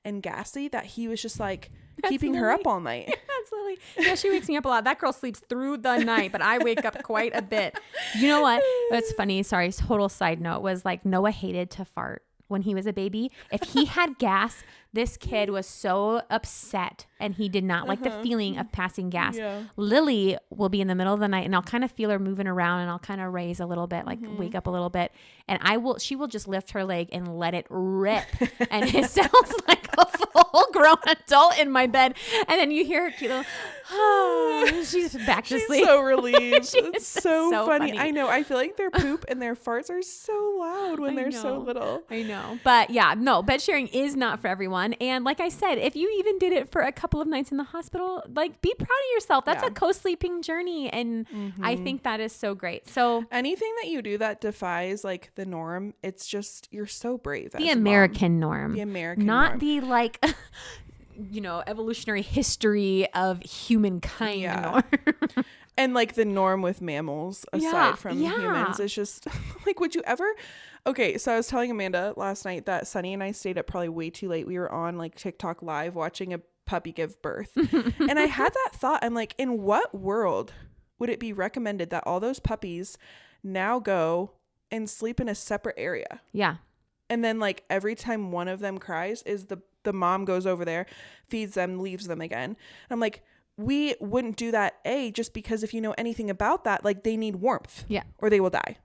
and gassy that he was just like keeping her up all night. That's Lily. Yeah, she wakes me up a lot. That girl sleeps through the night, but I wake up quite a bit. You know what? That's funny. Sorry, total side note was like Noah hated to fart when he was a baby. If he had gas, this kid was so upset and he did not like the feeling of passing gas. Yeah. Lily will be in the middle of the night and I'll kind of feel her moving around and I'll kind of raise a little bit, like wake up a little bit. And she will just lift her leg and let it rip. And it sounds like a full grown adult in my bed. And then you hear her cute little, she's back to sleep. She's so relieved. It's so funny. I know. I feel like their poop and their farts are so loud when they're so little. I know. But yeah, no, bed sharing is not for everyone. And like I said, if you even did it for a couple of nights in the hospital, like be proud of yourself. That's a co-sleeping journey. And I think that is so great. So anything that you do that defies like the norm, it's just, you're so brave. The American norm. The American norm. Not the like evolutionary history of humankind norm. And like the norm with mammals aside from humans is just like, would you ever? Okay, so I was telling Amanda last night that Sunny and I stayed up probably way too late. We were on like TikTok live watching a puppy give birth. And I had that thought. I'm like, in what world would it be recommended that all those puppies now go and sleep in a separate area? Yeah. And then like every time one of them cries is the mom goes over there, feeds them, leaves them again. And I'm like, we wouldn't do that, just because if you know anything about that, like they need warmth, or they will die,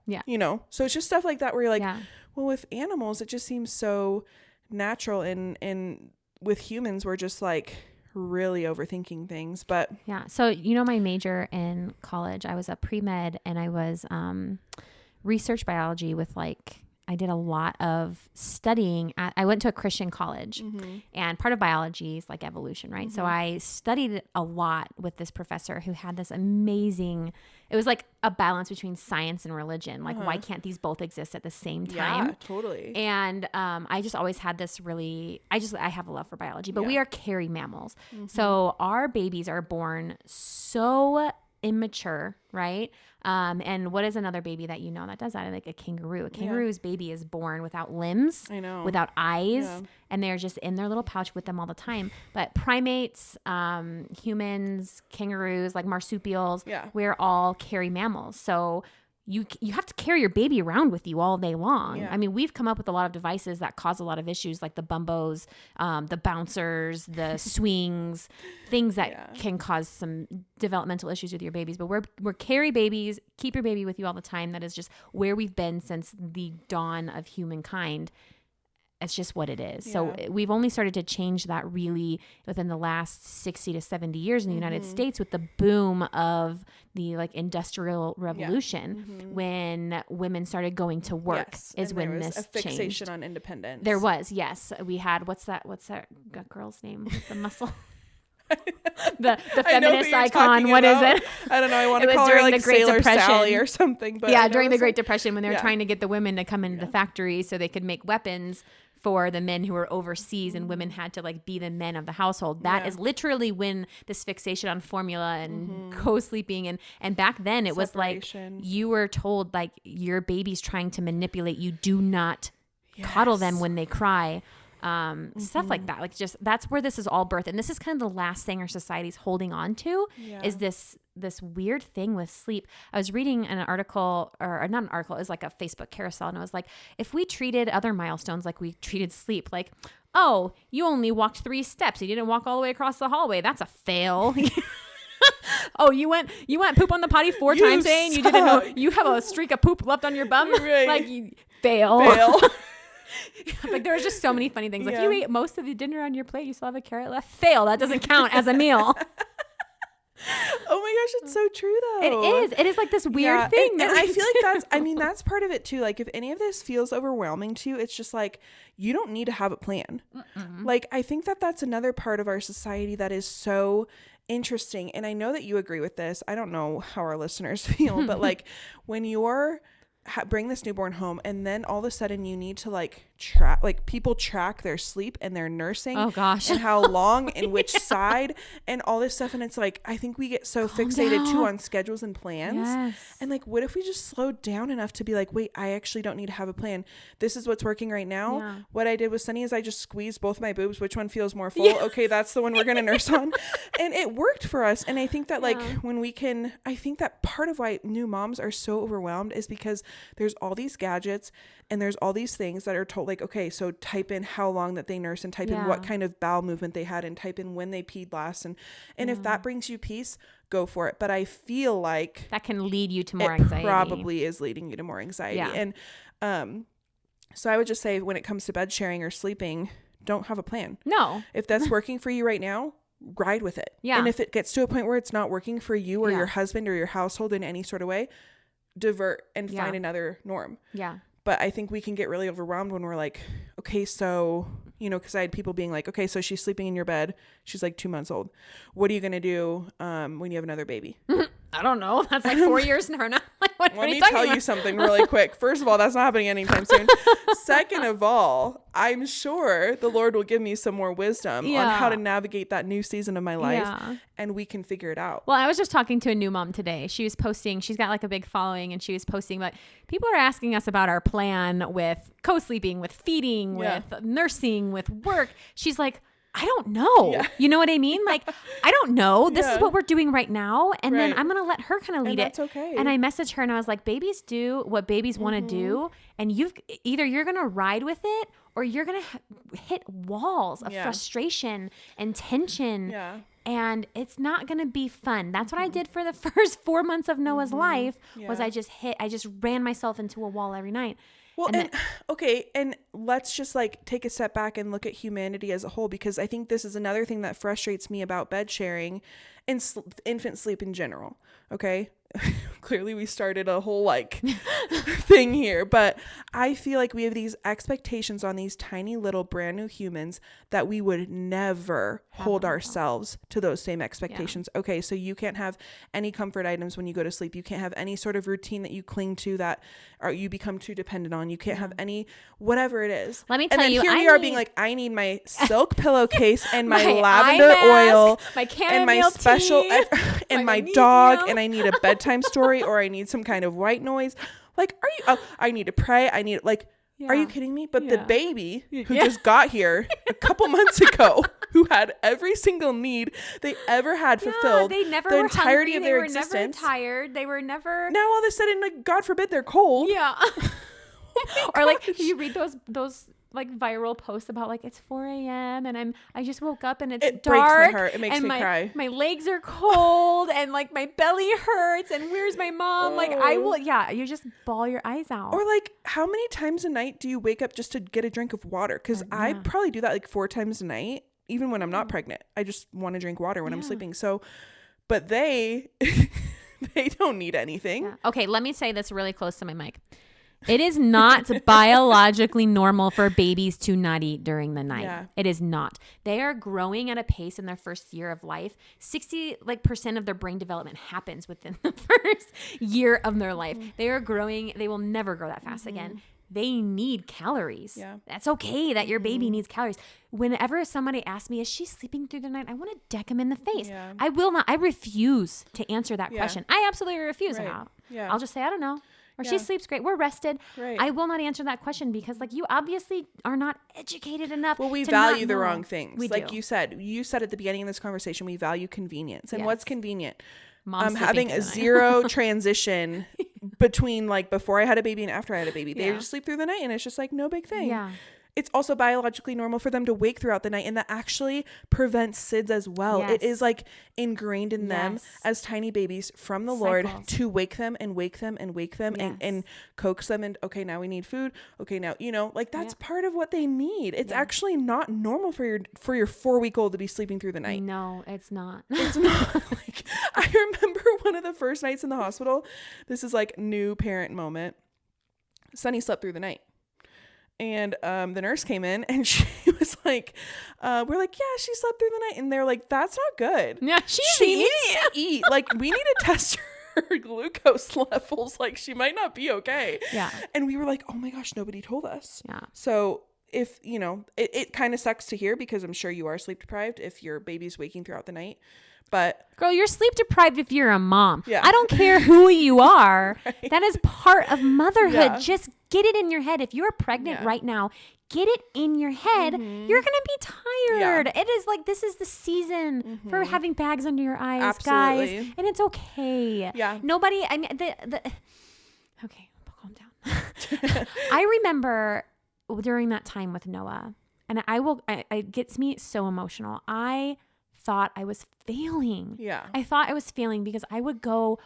so it's just stuff like that where you're like, well, with animals it just seems so natural, and with humans we're just like really overthinking things. But so my major in college, I was a pre-med, and I was research biology with like, I did a lot of studying. I went to a Christian college, and part of biology is like evolution, right? So I studied a lot with this professor who had this amazing, it was like a balance between science and religion. Like, why can't these both exist at the same time? Yeah, totally. And I just always had this I have a love for biology, but we are carry mammals. So our babies are born so immature, right? And what is another baby that that does that? Like a kangaroo. A kangaroo's baby is born without limbs, without eyes, and they're just in their little pouch with them all the time. But primates, humans, kangaroos, like marsupials, we're all carry mammals. So you have to carry your baby around with you all day long. I mean, we've come up with a lot of devices that cause a lot of issues, like the bumbos, the bouncers, the swings, things that can cause some developmental issues with your babies. But we're carry babies, keep your baby with you all the time. That is just where we've been since the dawn of humankind. It's just what it is. So we've only started to change that really within the last 60 to 70 years in the United States with the boom of the like industrial revolution, when women started going to work is when there was this a fixation changed. On independence. There was, yes. We had, what's that girl's name with the muscle? the feminist icon. What is it? I don't know. I want to call her like Sailor Sally or something. But during the Great Depression, when they were trying to get the women to come into the factory so they could make weapons for the men who were overseas, and women had to like be the men of the household. That is literally when this fixation on formula and co-sleeping and back then it was like you were told like your baby's trying to manipulate you. Do not coddle them when they cry. Stuff like that. Like just that's where this is all birthed. And this is kind of the last thing our society's holding on to is this weird thing with sleep. I was reading an article, or not an article, it was like a Facebook carousel, and it was like, if we treated other milestones like we treated sleep, like, oh, you only walked 3 steps, you didn't walk all the way across the hallway, that's a fail. Oh, you went poop on the potty 4 times today, and you didn't know you have a streak of poop left on your bum. Right. Like, you fail. Like there was just so many funny things. Like you ate most of the dinner on your plate, you still have a carrot left. Fail. That doesn't count as a meal. Oh my gosh, it's so true though. It is like this weird thing. And I feel like that's part of it too. Like if any of this feels overwhelming to you, it's just like, you don't need to have a plan. Like I think that's another part of our society that is so interesting. And I know that you agree with this. I don't know how our listeners feel, but like when you're bring this newborn home and then all of a sudden you need to like track, like people track their sleep and their nursing, oh gosh, and how long and which side and all this stuff, and it's like I think we get so fixated too on schedules and plans, and like what if we just slowed down enough to be like, wait, I actually don't need to have a plan, this is what's working right now. What I did with Sunny is I just squeezed both my boobs, which one feels more full, okay, that's the one we're gonna nurse on, and it worked for us. And I think that like when we can, I think that part of why new moms are so overwhelmed is because there's all these gadgets and there's all these things that are told, like, okay, so type in how long that they nurse and type in what kind of bowel movement they had and type in when they peed last, and if that brings you peace, go for it. But I feel like that can lead you to more anxiety. Probably is leading you to more anxiety. And so I would just say when it comes to bed sharing or sleeping, don't have a plan. No. If that's working for you right now, ride with it. And if it gets to a point where it's not working for you or your husband or your household in any sort of way, divert and find another norm. But I think we can get really overwhelmed when we're like, okay, so, you know, because I had people being like, okay, so she's sleeping in your bed, she's like 2 months old, what are you gonna do when you have another baby? I don't know, that's like 4 years from now. Like, Let me tell you something really quick. First of all, that's not happening anytime soon. Second of all, I'm sure the Lord will give me some more wisdom on how to navigate that new season of my life, and we can figure it out. Well, I was just talking to a new mom today. She was posting, she's got like a big following, and she was posting, but people are asking us about our plan with co-sleeping, with feeding, with nursing, with work. She's like, I don't know. Yeah. You know what I mean? Like, I don't know. This is what we're doing right now. And then I'm going to let her kind of lead it. That's okay. And I messaged her and I was like, babies do what babies want to do. And either you're going to ride with it or you're going to hit walls of frustration and tension. Yeah. And it's not going to be fun. That's what I did for the first 4 months of Noah's life was I just ran myself into a wall every night. Well, and let's just like take a step back and look at humanity as a whole, because I think this is another thing that frustrates me about bed sharing and infant sleep in general. Okay. Clearly we started a whole like thing here, but I feel like we have these expectations on these tiny little brand new humans that we would never hold ourselves to those same expectations. Yeah. Okay. So you can't have any comfort items when you go to sleep. You can't have any sort of routine that you cling to that or you become too dependent on. You can't have any, whatever it is. Let me tell you, here we are being like, I need my silk pillowcase and my lavender oil, my and my special, and my dog, and I need a bedtime story, or I need some kind of white noise. Like, I need to pray. I need are you kidding me? But the baby who just got here a couple months ago, who had every single need they ever had fulfilled, they never the were entirety hungry, of their they were existence. Never tired. They were never. Now all of a sudden, like, God forbid, they're cold. Yeah. Or like you read those like viral posts about like it's 4 a.m. and I just woke up and it's dark. Breaks my heart. It makes me cry. My legs are cold and like my belly hurts and where's my mom? Oh. Like you just bawl your eyes out. Or like how many times a night do you wake up just to get a drink of water? Because I probably do that like 4 times a night, even when I'm not pregnant. I just want to drink water when I'm sleeping. So, but they don't need anything. Yeah. Okay, let me say this really close to my mic. It is not biologically normal for babies to not eat during the night. Yeah. It is not. They are growing at a pace in their first year of life. 60% of their brain development happens within the first year of their life. Mm-hmm. They are growing. They will never grow that fast again. They need calories. Yeah. That's okay that your baby needs calories. Whenever somebody asks me, is she sleeping through the night? I want to deck them in the face. Yeah. I will not. I refuse to answer that question. I absolutely refuse. Right. I'll just say, I don't know. Or she sleeps great. We're rested. Right. I will not answer that question because like you obviously are not educated enough. Well, we value the wrong things. Like you said at the beginning of this conversation, we value convenience. And what's convenient? Having a zero transition between like before I had a baby and after I had a baby. They just sleep through the night and it's just like no big thing. Yeah. It's also biologically normal for them to wake throughout the night, and that actually prevents SIDS as well. Yes. It is like ingrained in them as tiny babies from the Lord to wake them and wake them and wake them and coax them. And okay, now we need food. Okay, now, like that's part of what they need. It's actually not normal for your 4-week-old to be sleeping through the night. No, it's not. It's not. Like, I remember one of the first nights in the hospital. This is like new parent moment. Sunny slept through the night. And the nurse came in and she was like, we're like, yeah, she slept through the night. And they're like, that's not good. Yeah, she needs to eat. Like, we need to test her glucose levels. Like, she might not be okay. Yeah. And we were like, oh my gosh, nobody told us. Yeah. So if, it kind of sucks to hear because I'm sure you are sleep deprived if your baby's waking throughout the night. But girl, you're sleep deprived if you're a mom. Yeah. I don't care who you are. Right. That is part of motherhood. Yeah. Just get it in your head. If you're pregnant right now, get it in your head. Mm-hmm. You're going to be tired. Yeah. It is like, this is the season for having bags under your eyes, guys. And it's okay. Yeah. Nobody, I mean, okay, calm down. I remember during that time with Noah, and it gets me so emotional. I thought I was failing. Yeah. I thought I was failing because I would go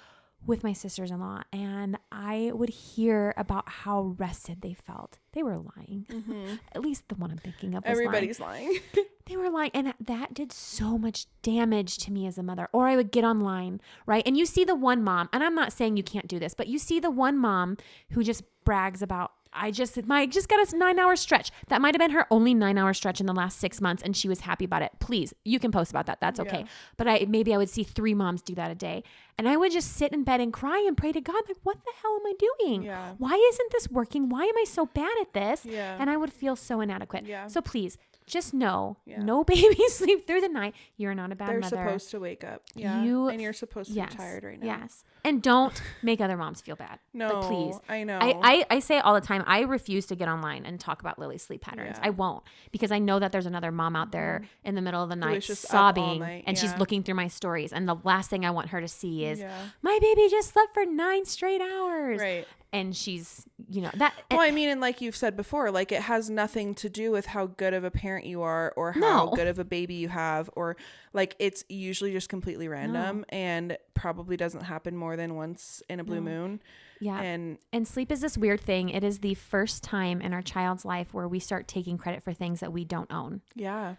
with my sisters-in-law and I would hear about how rested they felt. They were lying. Mm-hmm. At least the one I'm thinking of was Everybody's lying. They were lying. And that did so much damage to me as a mother. Or I would get online, right? And you see the one mom, and I'm not saying you can't do this, but you see the one mom who just brags about I just got a 9-hour stretch. That might have been her only 9-hour stretch in the last 6 months, and she was happy about it. Please, you can post about that. That's okay. Yeah. But maybe I would see 3 moms do that a day, and I would just sit in bed and cry and pray to God, like, what the hell am I doing? Yeah. Why isn't this working? Why am I so bad at this? Yeah. And I would feel so inadequate. Yeah. So please, just know, Yeah. no babies sleep through the night. You're not a bad They're mother. supposed to wake up. Yeah. And you're supposed to be tired right now. Yes. And don't make other moms feel bad. No, Like, please. I know. I say it all the time. I refuse to get online and talk about Lily's sleep patterns. Yeah. I won't, because I know that there's another mom out there in the middle of the night just up all sobbing night. and she's Yeah. looking through my stories. And the last thing I want her to see is Yeah. my baby just slept for 9 straight hours. Right. And she's, that. Well, I mean, and like you've said before, like it has nothing to do with how good of a parent you are or how good of a baby you have, or like it's usually just completely random and probably doesn't happen more than once in a blue moon. Yeah. And sleep is this weird thing. It is the first time in our child's life where we start taking credit for things that we don't own. yeah.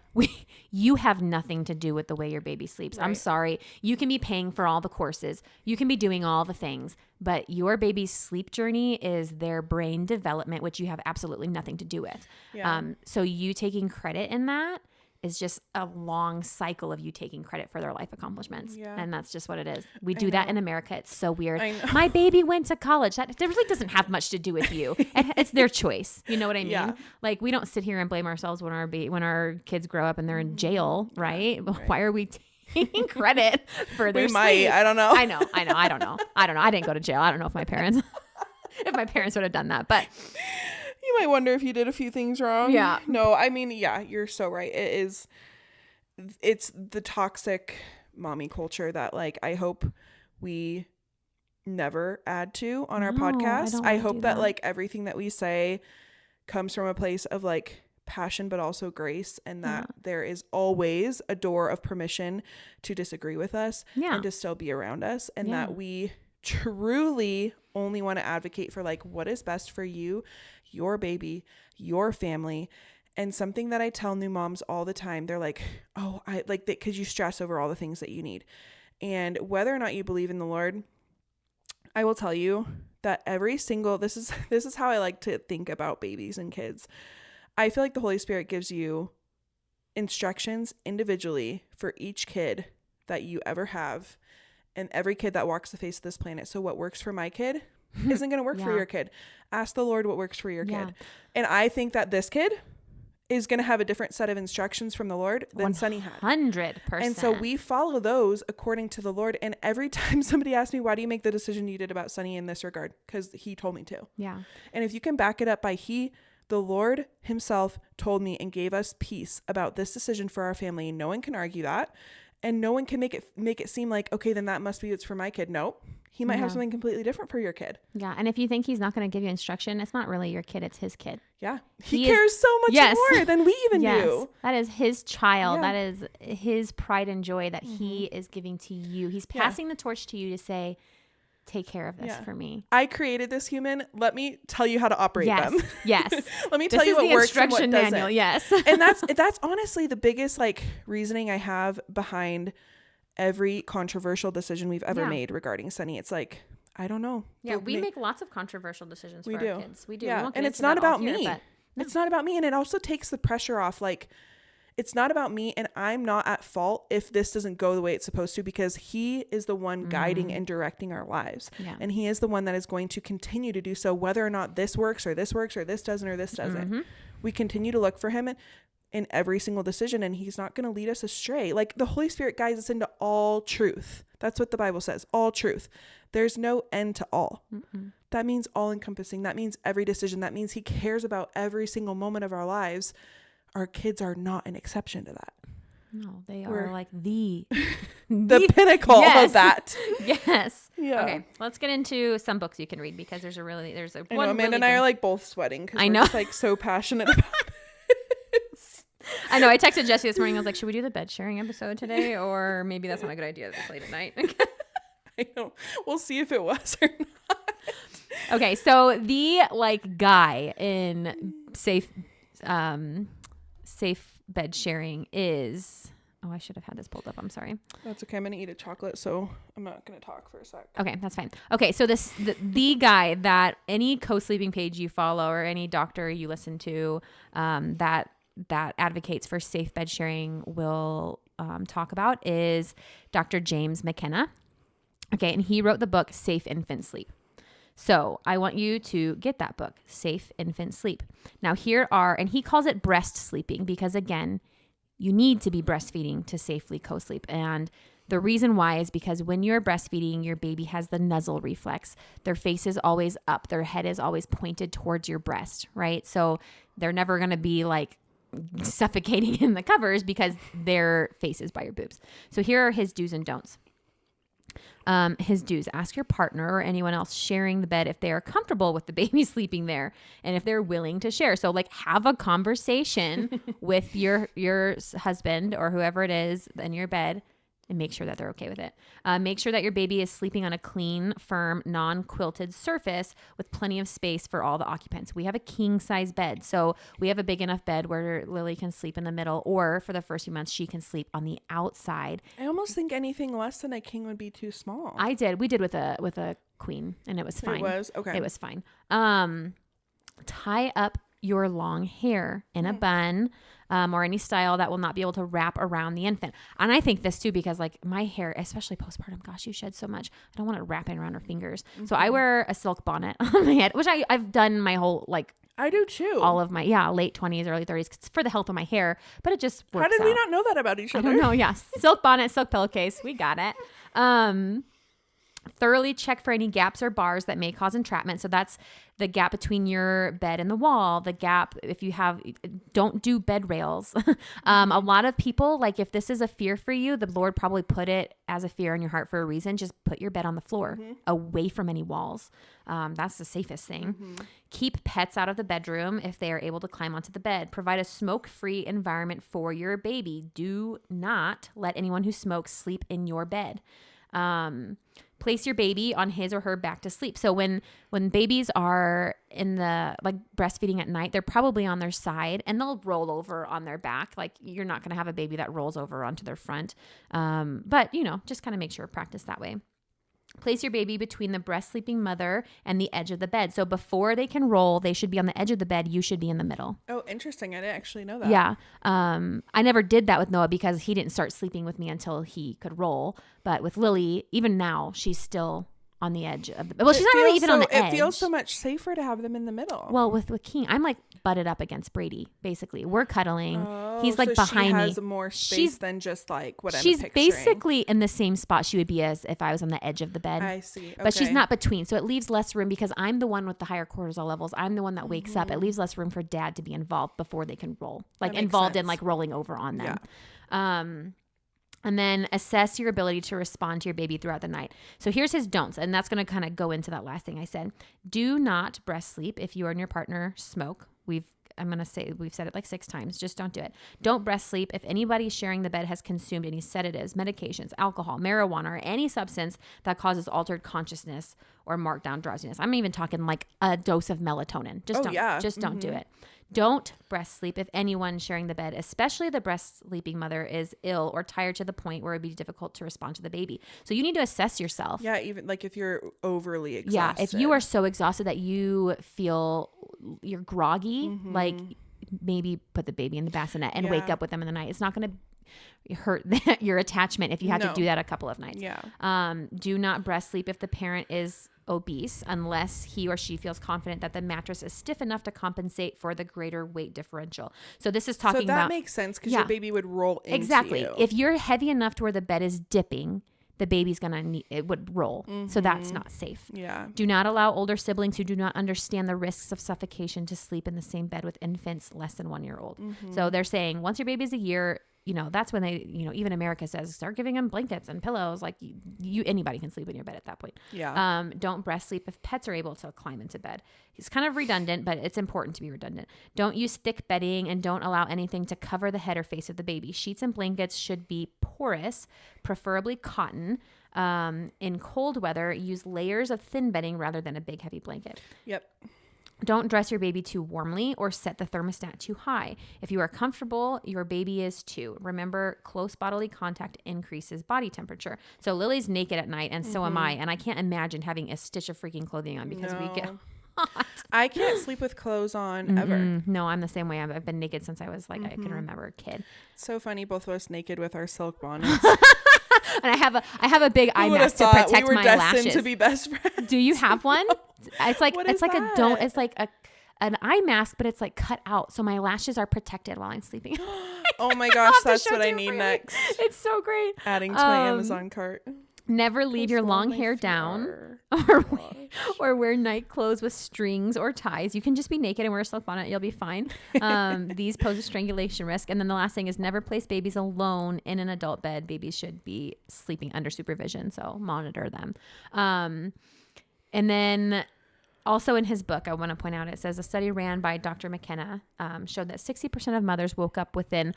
You have nothing to do with the way your baby sleeps. Right. I'm sorry. You can be paying for all the courses. You can be doing all the things, but your baby's sleep journey is their brain development, which you have absolutely nothing to do with. Yeah. So you taking credit in that is just a long cycle of you taking credit for their life accomplishments. Yeah. And that's just what it is. We do that in America. It's so weird. I know. My baby went to college. That really doesn't have much to do with you. It's their choice. You know what I mean? Yeah. Like, we don't sit here and blame ourselves when our kids grow up and they're in jail, right? Why are we taking credit for their We might. sleep? I don't know. I know. I don't know. I didn't go to jail. I don't know if my parents would have done that, but You might wonder if you did a few things wrong. Yeah. No, I mean, yeah, you're so right. It's the toxic mommy culture that, like, I hope we never add to on our No, I podcast. don't I wanna hope do that, that. like, everything that we say comes from a place of, like, passion, but also grace, and that there is always a door of permission to disagree with us and to still be around us, and that we truly only want to advocate for, like, what is best for you, your baby, your family. And something that I tell new moms all the time, they're like, oh, I like that because you stress over all the things that you need. And whether or not you believe in the Lord, I will tell you that this is how I like to think about babies and kids. I feel like the Holy Spirit gives you instructions individually for each kid that you ever have, and every kid that walks the face of this planet. So what works for my kid isn't going to work for your kid. Ask the Lord what works for your kid. And I think that this kid is going to have a different set of instructions from the Lord than Sunny had. 100%. And so we follow those according to the Lord. And every time somebody asks me, why do you make the decision you did about Sunny in this regard? Because he told me to. Yeah. And if you can back it up by the Lord himself told me and gave us peace about this decision for our family. No one can argue that. And no one can make it seem like, okay, then that must be what's for my kid. No, he might have something completely different for your kid. Yeah. And if you think he's not going to give you instruction, it's not really your kid. It's his kid. Yeah. He cares so much more than we even do. That is his child. That is his pride and joy that he is giving to you. He's passing the torch to you to say, take care of this for me. I created this human. Let me tell you how to operate them. Yes. Let me tell you what works and what doesn't. Manual. Yes. And that's honestly the biggest, like, reasoning I have behind every controversial decision we've ever made regarding Sunny. It's like, I don't know. Yeah, we make lots of controversial decisions for our kids. We do. Yeah. And it's not about me. It's not about me. And it also takes the pressure off. Like, it's not about me, and I'm not at fault if this doesn't go the way it's supposed to, because he is the one guiding and directing our lives. Yeah. And he is the one that is going to continue to do so, whether or not this works or this doesn't or this doesn't. We continue to look for him in every single decision, and he's not going to lead us astray. Like, the Holy Spirit guides us into all truth. That's what the Bible says, all truth. There's no end to all. That means all encompassing. That means every decision. That means he cares about every single moment of our lives. Our kids are not an exception to that. No, they are like the pinnacle of that. Yes. Yeah. Okay, let's get into some books you can read, because there's a I know, Amanda and I are like both sweating because we're just like so passionate about this. I know. I texted Jesse this morning. I was like, should we do the bed sharing episode today? Or maybe that's not a good idea this late at night. I know. We'll see if it was or not. Okay, so the guy in safe bed sharing is Oh, I should have had this pulled up. I'm sorry. That's okay. I'm going to eat a chocolate, so I'm not going to talk for a sec. Okay, that's fine. Okay, so the guy that any co-sleeping page you follow or any doctor you listen to that advocates for safe bed sharing will talk about is Dr. James McKenna. Okay, and he wrote the book Safe Infant Sleep. So I want you to get that book, Safe Infant Sleep. Now and he calls it breast sleeping because again, you need to be breastfeeding to safely co-sleep. And the reason why is because when you're breastfeeding, your baby has the nuzzle reflex. Their face is always up. Their head is always pointed towards your breast, right? So they're never going to be like suffocating in the covers because their face is by your boobs. So here are his do's and don'ts. His do's: ask your partner or anyone else sharing the bed if they are comfortable with the baby sleeping there and if they're willing to share. So like have a conversation with your husband or whoever it is in your bed and make sure that they're okay with it. Make sure that your baby is sleeping on a clean, firm, non-quilted surface with plenty of space for all the occupants. We have a king size bed. So we have a big enough bed where Lily can sleep in the middle, or for the first few months, she can sleep on the outside. I almost think anything less than a king would be too small. We did with a queen and it was fine. It was? Okay. It was fine. Tie up your long hair in a bun, or any style that will not be able to wrap around the infant. And I think this too, because like my hair, especially postpartum, gosh, you shed so much. I don't want it wrapping around her fingers. Mm-hmm. So I wear a silk bonnet on my head, which I've done my whole, like, I do too. All of my, late 20s, early 30s. It's for the health of my hair, but it just works out. How did we not know that about each other? I don't know. Yeah. Silk bonnet, silk pillowcase. We got it. Thoroughly check for any gaps or bars that may cause entrapment. So that's the gap between your bed and the wall, the gap don't do bed rails. A lot of people, like if this is a fear for you, the Lord probably put it as a fear in your heart for a reason. Just put your bed on the floor, away from any walls. That's the safest thing. Mm-hmm. Keep pets out of the bedroom if they are able to climb onto the bed. Provide a smoke-free environment for your baby. Do not let anyone who smokes sleep in your bed. Place your baby on his or her back to sleep. So when babies are in the breastfeeding at night, they're probably on their side and they'll roll over on their back. Like you're not going to have a baby that rolls over onto their front. But just kind of make sure practice that way. Place your baby between the breast sleeping mother and the edge of the bed. So before they can roll, they should be on the edge of the bed. You should be in the middle. Oh, interesting. I didn't actually know that. Yeah. I never did that with Noah because he didn't start sleeping with me until he could roll. But with Lily, even now, she's still on the edge of the, well, she's not really even on the edge. It feels so much safer to have them in the middle. Well, with King, I'm like butted up against Brady, basically. We're cuddling. Oh, he's like so behind me. She has more space than just like what I'm picturing. She's basically in the same spot she would be as if I was on the edge of the bed. I see. Okay. But she's not between. So it leaves less room because I'm the one with the higher cortisol levels. I'm the one that wakes up. It leaves less room for dad to be involved before they can roll. Like involved in like rolling over on them. Yeah. And then assess your ability to respond to your baby throughout the night. So here's his don'ts, and that's going to kind of go into that last thing I said. Do not breast sleep if you and your partner smoke. We've said it like 6 times. Just don't do it. Don't breast sleep if anybody sharing the bed has consumed any sedatives, medications, alcohol, marijuana, or any substance that causes altered consciousness or marked down drowsiness. I'm even talking like a dose of melatonin. Just don't do it. Don't breast sleep if anyone sharing the bed, especially the breast sleeping mother, is ill or tired to the point where it'd be difficult to respond to the baby. So you need to assess yourself. Yeah, even like if you're overly exhausted. Yeah, if you are so exhausted that you feel you're groggy, like maybe put the baby in the bassinet and wake up with them in the night. It's not going to hurt your attachment if you had to do that a couple of nights. Yeah. Do not breast sleep if the parent is obese unless he or she feels confident that the mattress is stiff enough to compensate for the greater weight differential. So this is talking about... So that makes sense because your baby would roll into Exactly. you. If you're heavy enough to where the bed is dipping, the baby's it would roll. So that's not safe. Yeah. Do not allow older siblings who do not understand the risks of suffocation to sleep in the same bed with infants less than 1 year old. So they're saying once your baby's a year, that's when they, even America says start giving them blankets and pillows. Like anybody can sleep in your bed at that point. Yeah. Don't breast sleep if pets are able to climb into bed. It's kind of redundant, but it's important to be redundant. Don't use thick bedding and don't allow anything to cover the head or face of the baby. Sheets and blankets should be porous, preferably cotton. In cold weather, use layers of thin bedding rather than a big heavy blanket. Yep. Don't dress your baby too warmly or set the thermostat too high. If you are comfortable, your baby is too. Remember, close bodily contact increases body temperature. So Lily's naked at night, and so am I. And I can't imagine having a stitch of freaking clothing on because we get hot. I can't sleep with clothes on ever. No, I'm the same way. I've been naked since I was like, I can remember a kid. So funny, both of us naked with our silk bonnets. And I have a big eye mask to protect we were my destined lashes. to be best friends. Do you have one? It's like What is like that? it's like an eye mask, but it's like cut out, so my lashes are protected while I'm sleeping. Oh my gosh, I'll have to that's show what it I to you need for you. next. It's so great. Adding to my Amazon cart. Never leave your long hair down or wear night clothes with strings or ties. You can just be naked and wear a silk bonnet. You'll be fine. These pose a strangulation risk. And then the last thing is never place babies alone in an adult bed. Babies should be sleeping under supervision, so monitor them. And then also in his book, I want to point out, it says a study ran by Dr. McKenna showed that 60% of mothers woke up within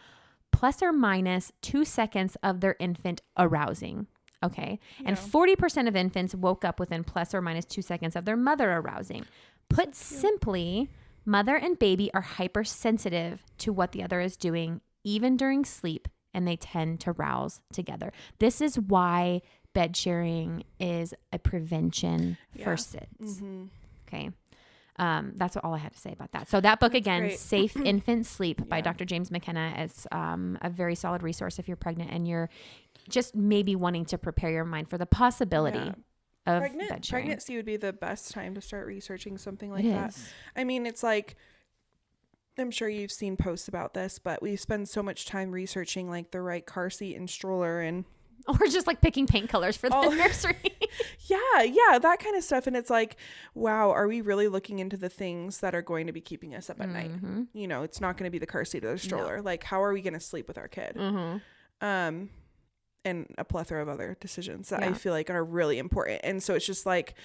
plus or minus 2 seconds of their infant arousing. Okay. Yeah. And 40% of infants woke up within plus or minus 2 seconds of their mother arousing. Put simply, mother and baby are hypersensitive to what the other is doing, even during sleep, and they tend to rouse together. This is why bed sharing is a prevention for SIDS. Okay. That's all I had to say about that. So that book again, Safe Infant Sleep by Dr. James McKenna, is a very solid resource if you're pregnant and you're just maybe wanting to prepare your mind for the possibility of bed sharing. Pregnancy would be the best time to start researching something like that. I mean, it's like, I'm sure you've seen posts about this, but we spend so much time researching like the right car seat and stroller and or just like picking paint colors for the nursery. Yeah, that kind of stuff. And it's like, wow, are we really looking into the things that are going to be keeping us up at night? You know, it's not going to be the car seat or the stroller. No. Like, how are we going to sleep with our kid? And a plethora of other decisions that I feel like are really important. And so it's just like,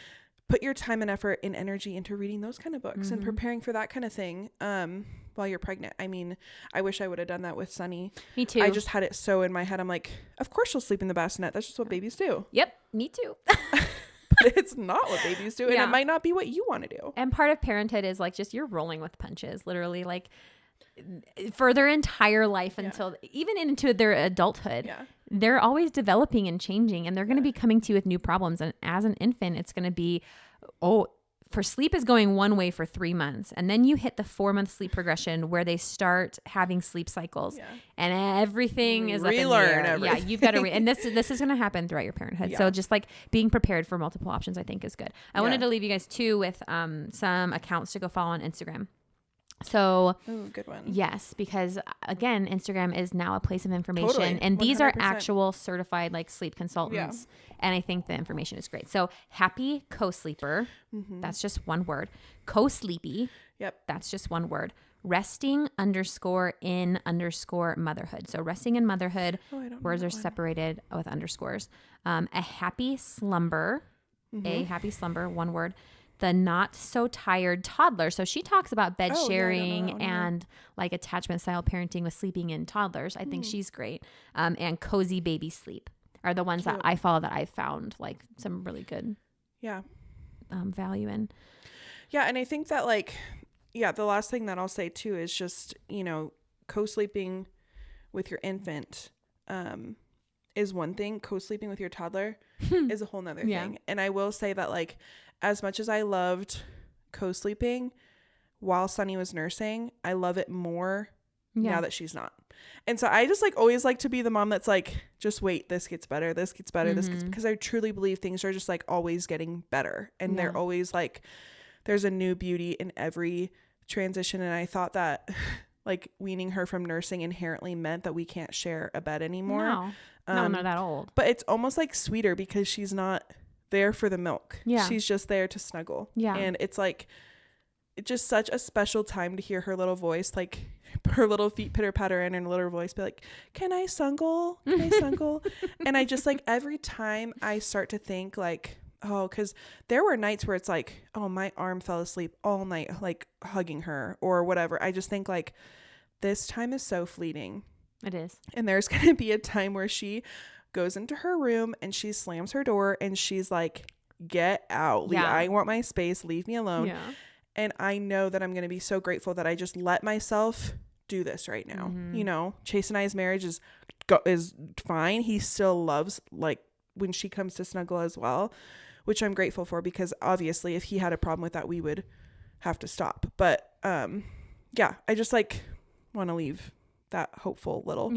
put your time and effort and energy into reading those kind of books and preparing for that kind of thing while you're pregnant. I mean, I wish I would have done that with Sunny. Me too. I just had it so in my head. I'm like, of course she'll sleep in the bassinet. That's just what babies do. Yep, me too. But it's not what babies do. And it might not be what you want to do. And part of parenthood is like just you're rolling with punches, literally, like for their entire life until even into their adulthood. Yeah. They're always developing and changing, and they're going to be coming to you with new problems. And as an infant, it's going to be, for sleep is going one way for 3 months. And then you hit the 4-month sleep progression where they start having sleep cycles and everything is relearn up in the air. Everything. Yeah, you've got to and this is going to happen throughout your parenthood. So just like being prepared for multiple options, I think is good. I wanted to leave you guys too with some accounts to go follow on Instagram. So, good one. Yes, because again, Instagram is now a place of information, Totally. and these 100%. are actual certified like sleep consultants, and I think the information is great. So, happy co-sleeper, that's just one word. Co-sleepy, that's just one word. Resting_in_motherhood. So, resting in motherhood, words are separated with underscores. A happy slumber, a happy slumber, one word. The not so tired toddler. So she talks about bed sharing and like attachment style parenting with sleeping in toddlers. I think she's great. And cozy baby sleep are the ones that I follow that I've found like some really good value in. Yeah. And I think that like, the last thing that I'll say too is just, co-sleeping with your infant is one thing. Co-sleeping with your toddler is a whole nother thing. And I will say that like, as much as I loved co-sleeping while Sunny was nursing, I love it more now that she's not. And so I just like always like to be the mom that's like, just wait, this gets better, this gets better, this gets, because I truly believe things are just like always getting better. And they're always like, there's a new beauty in every transition. And I thought that like weaning her from nursing inherently meant that we can't share a bed anymore. No, not when they're that old. But it's almost like sweeter because she's not there for the milk. She's just there to snuggle. And it's like, it's just such a special time to hear her little voice, like her little feet pitter patter in her little voice, be like, can I snuggle? Can I snuggle? And I just like, every time I start to think like, because there were nights where it's like, my arm fell asleep all night, like hugging her or whatever. I just think like, this time is so fleeting. It is. And there's going to be a time where she goes into her room and she slams her door and she's like, get out. I want my space. Leave me alone. And I know that I'm going to be so grateful that I just let myself do this right now. You know, Chase and I's marriage is fine. He still loves, like, when she comes to snuggle as well, which I'm grateful for, because obviously if he had a problem with that, we would have to stop. But yeah, I just like want to leave that hopeful little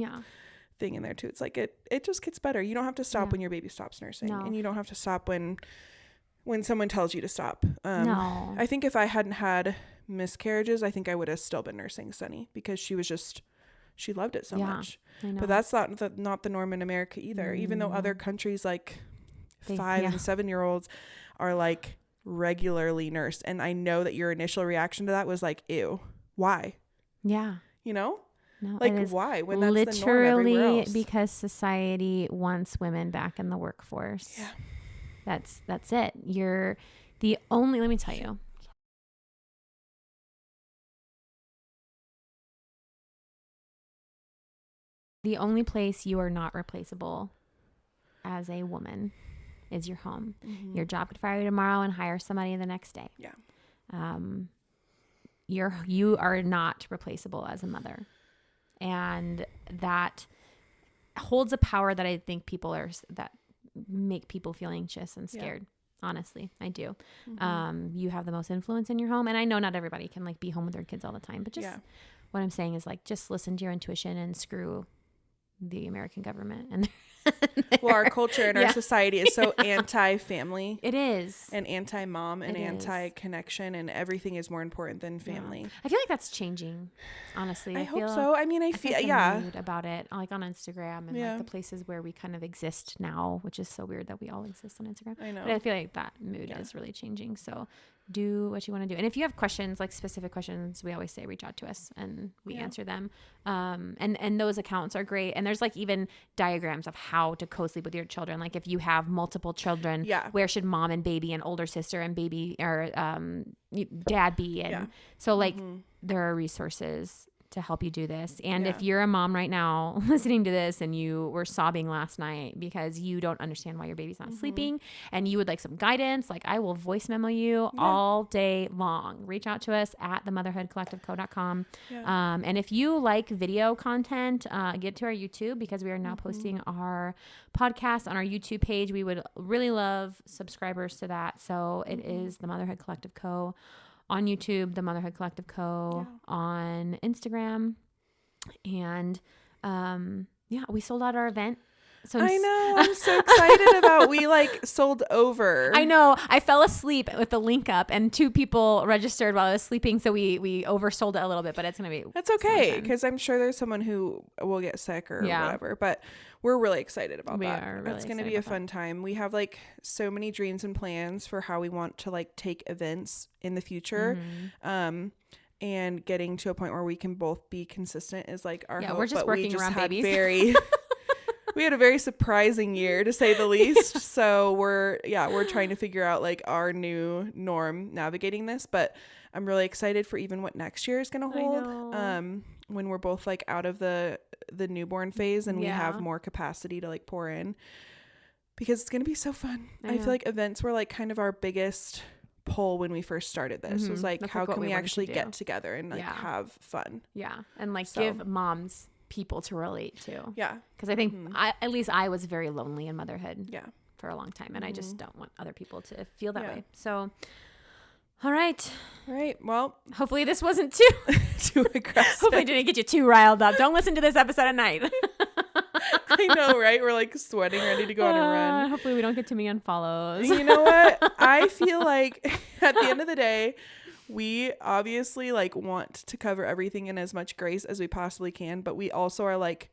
thing in there too. It's like it just gets better. You don't have to stop when your baby stops nursing, and you don't have to stop when someone tells you to stop. No. I think if I hadn't had miscarriages, I think I would have still been nursing Sunny, because she loved it so much. I know. But that's not the norm in America either. Even though other countries, like 5 and 7-year-olds are like regularly nursed, and I know that your initial reaction to that was like, ew, why? Yeah. You know? No, like, why? When that's the norm everywhere else. Because society wants women back in the workforce. Yeah. That's it. You're the only, let me tell you. The only place you are not replaceable as a woman is your home. Your job could fire you tomorrow and hire somebody the next day. Yeah. You are not replaceable as a mother. And that holds a power that I think that make people feel anxious and scared. Honestly, I do. You have the most influence in your home, and I know not everybody can like be home with their kids all the time, but just what I'm saying is like, just listen to your intuition and screw the American government. And well, our culture and our society is so anti-family. It is. And anti-mom and anti-connection, and everything is more important than family. I feel like that's changing, honestly. I hope so. I mean, I feel mood about it, like on Instagram and like the places where we kind of exist now, which is so weird that we all exist on Instagram. I know. But I feel like that mood is really changing. So do what you want to do. And if you have questions, like specific questions, we always say reach out to us and we answer them. And those accounts are great. And there's like even diagrams of how to co-sleep with your children. Like if you have multiple children, where should mom and baby and older sister and baby or dad be? And so like there are resources to help you do this. And if you're a mom right now listening to this and you were sobbing last night because you don't understand why your baby's not sleeping and you would like some guidance, like I will voice memo you all day long. Reach out to us at themotherhoodcollectiveco.com. And if you like video content, get to our YouTube, because we are now posting our podcast on our YouTube page. We would really love subscribers to that. So it is the Motherhood Collective Co. on YouTube, the Motherhood Collective Co. on Instagram. And we sold out our event. So I know. I'm so excited about we like sold over. I know. I fell asleep with the link up and 2 people registered while I was sleeping. So we oversold it a little bit, but it's going to be. That's okay, because I'm sure there's someone who will get sick or whatever. But we're really excited about that. It's going to be a fun time. We have like so many dreams and plans for how we want to like take events in the future. And getting to a point where we can both be consistent is like our hope. We're just working around babies. We had a very surprising year, to say the least. So we're trying to figure out like our new norm navigating this, but I'm really excited for even what next year is going to hold. When we're both like out of the newborn phase and we have more capacity to like pour in, because it's going to be so fun. I feel like events were like kind of our biggest pull when we first started this. It was like, how can we actually get together and like have fun? And like give moms people to relate to. Because I think at least I was very lonely in motherhood for a long time, and I just don't want other people to feel that way. So all right, well, hopefully this wasn't too aggressive. Hopefully it didn't get you too riled up. Don't listen to this episode at night. I know, right? We're like sweating, ready to go on a run. Hopefully we don't get too many unfollows. You know what? I feel like at the end of the day, we obviously like want to cover everything in as much grace as we possibly can, but we also are like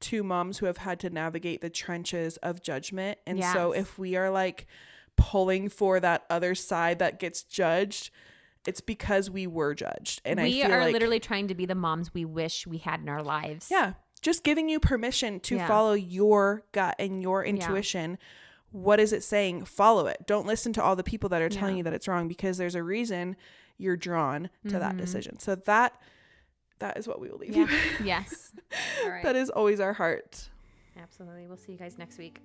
2 moms who have had to navigate the trenches of judgment. And so if we are like pulling for that other side that gets judged, it's because we were judged. And we I feel are literally trying to be the moms we wish we had in our lives. Yeah. Just giving you permission to follow your gut and your intuition. What is it saying? Follow it. Don't listen to all the people that are telling you that it's wrong, because there's a reason you're drawn to that decision. So that is what we will leave you. Yes. All right. That is always our heart. Absolutely. We'll see you guys next week.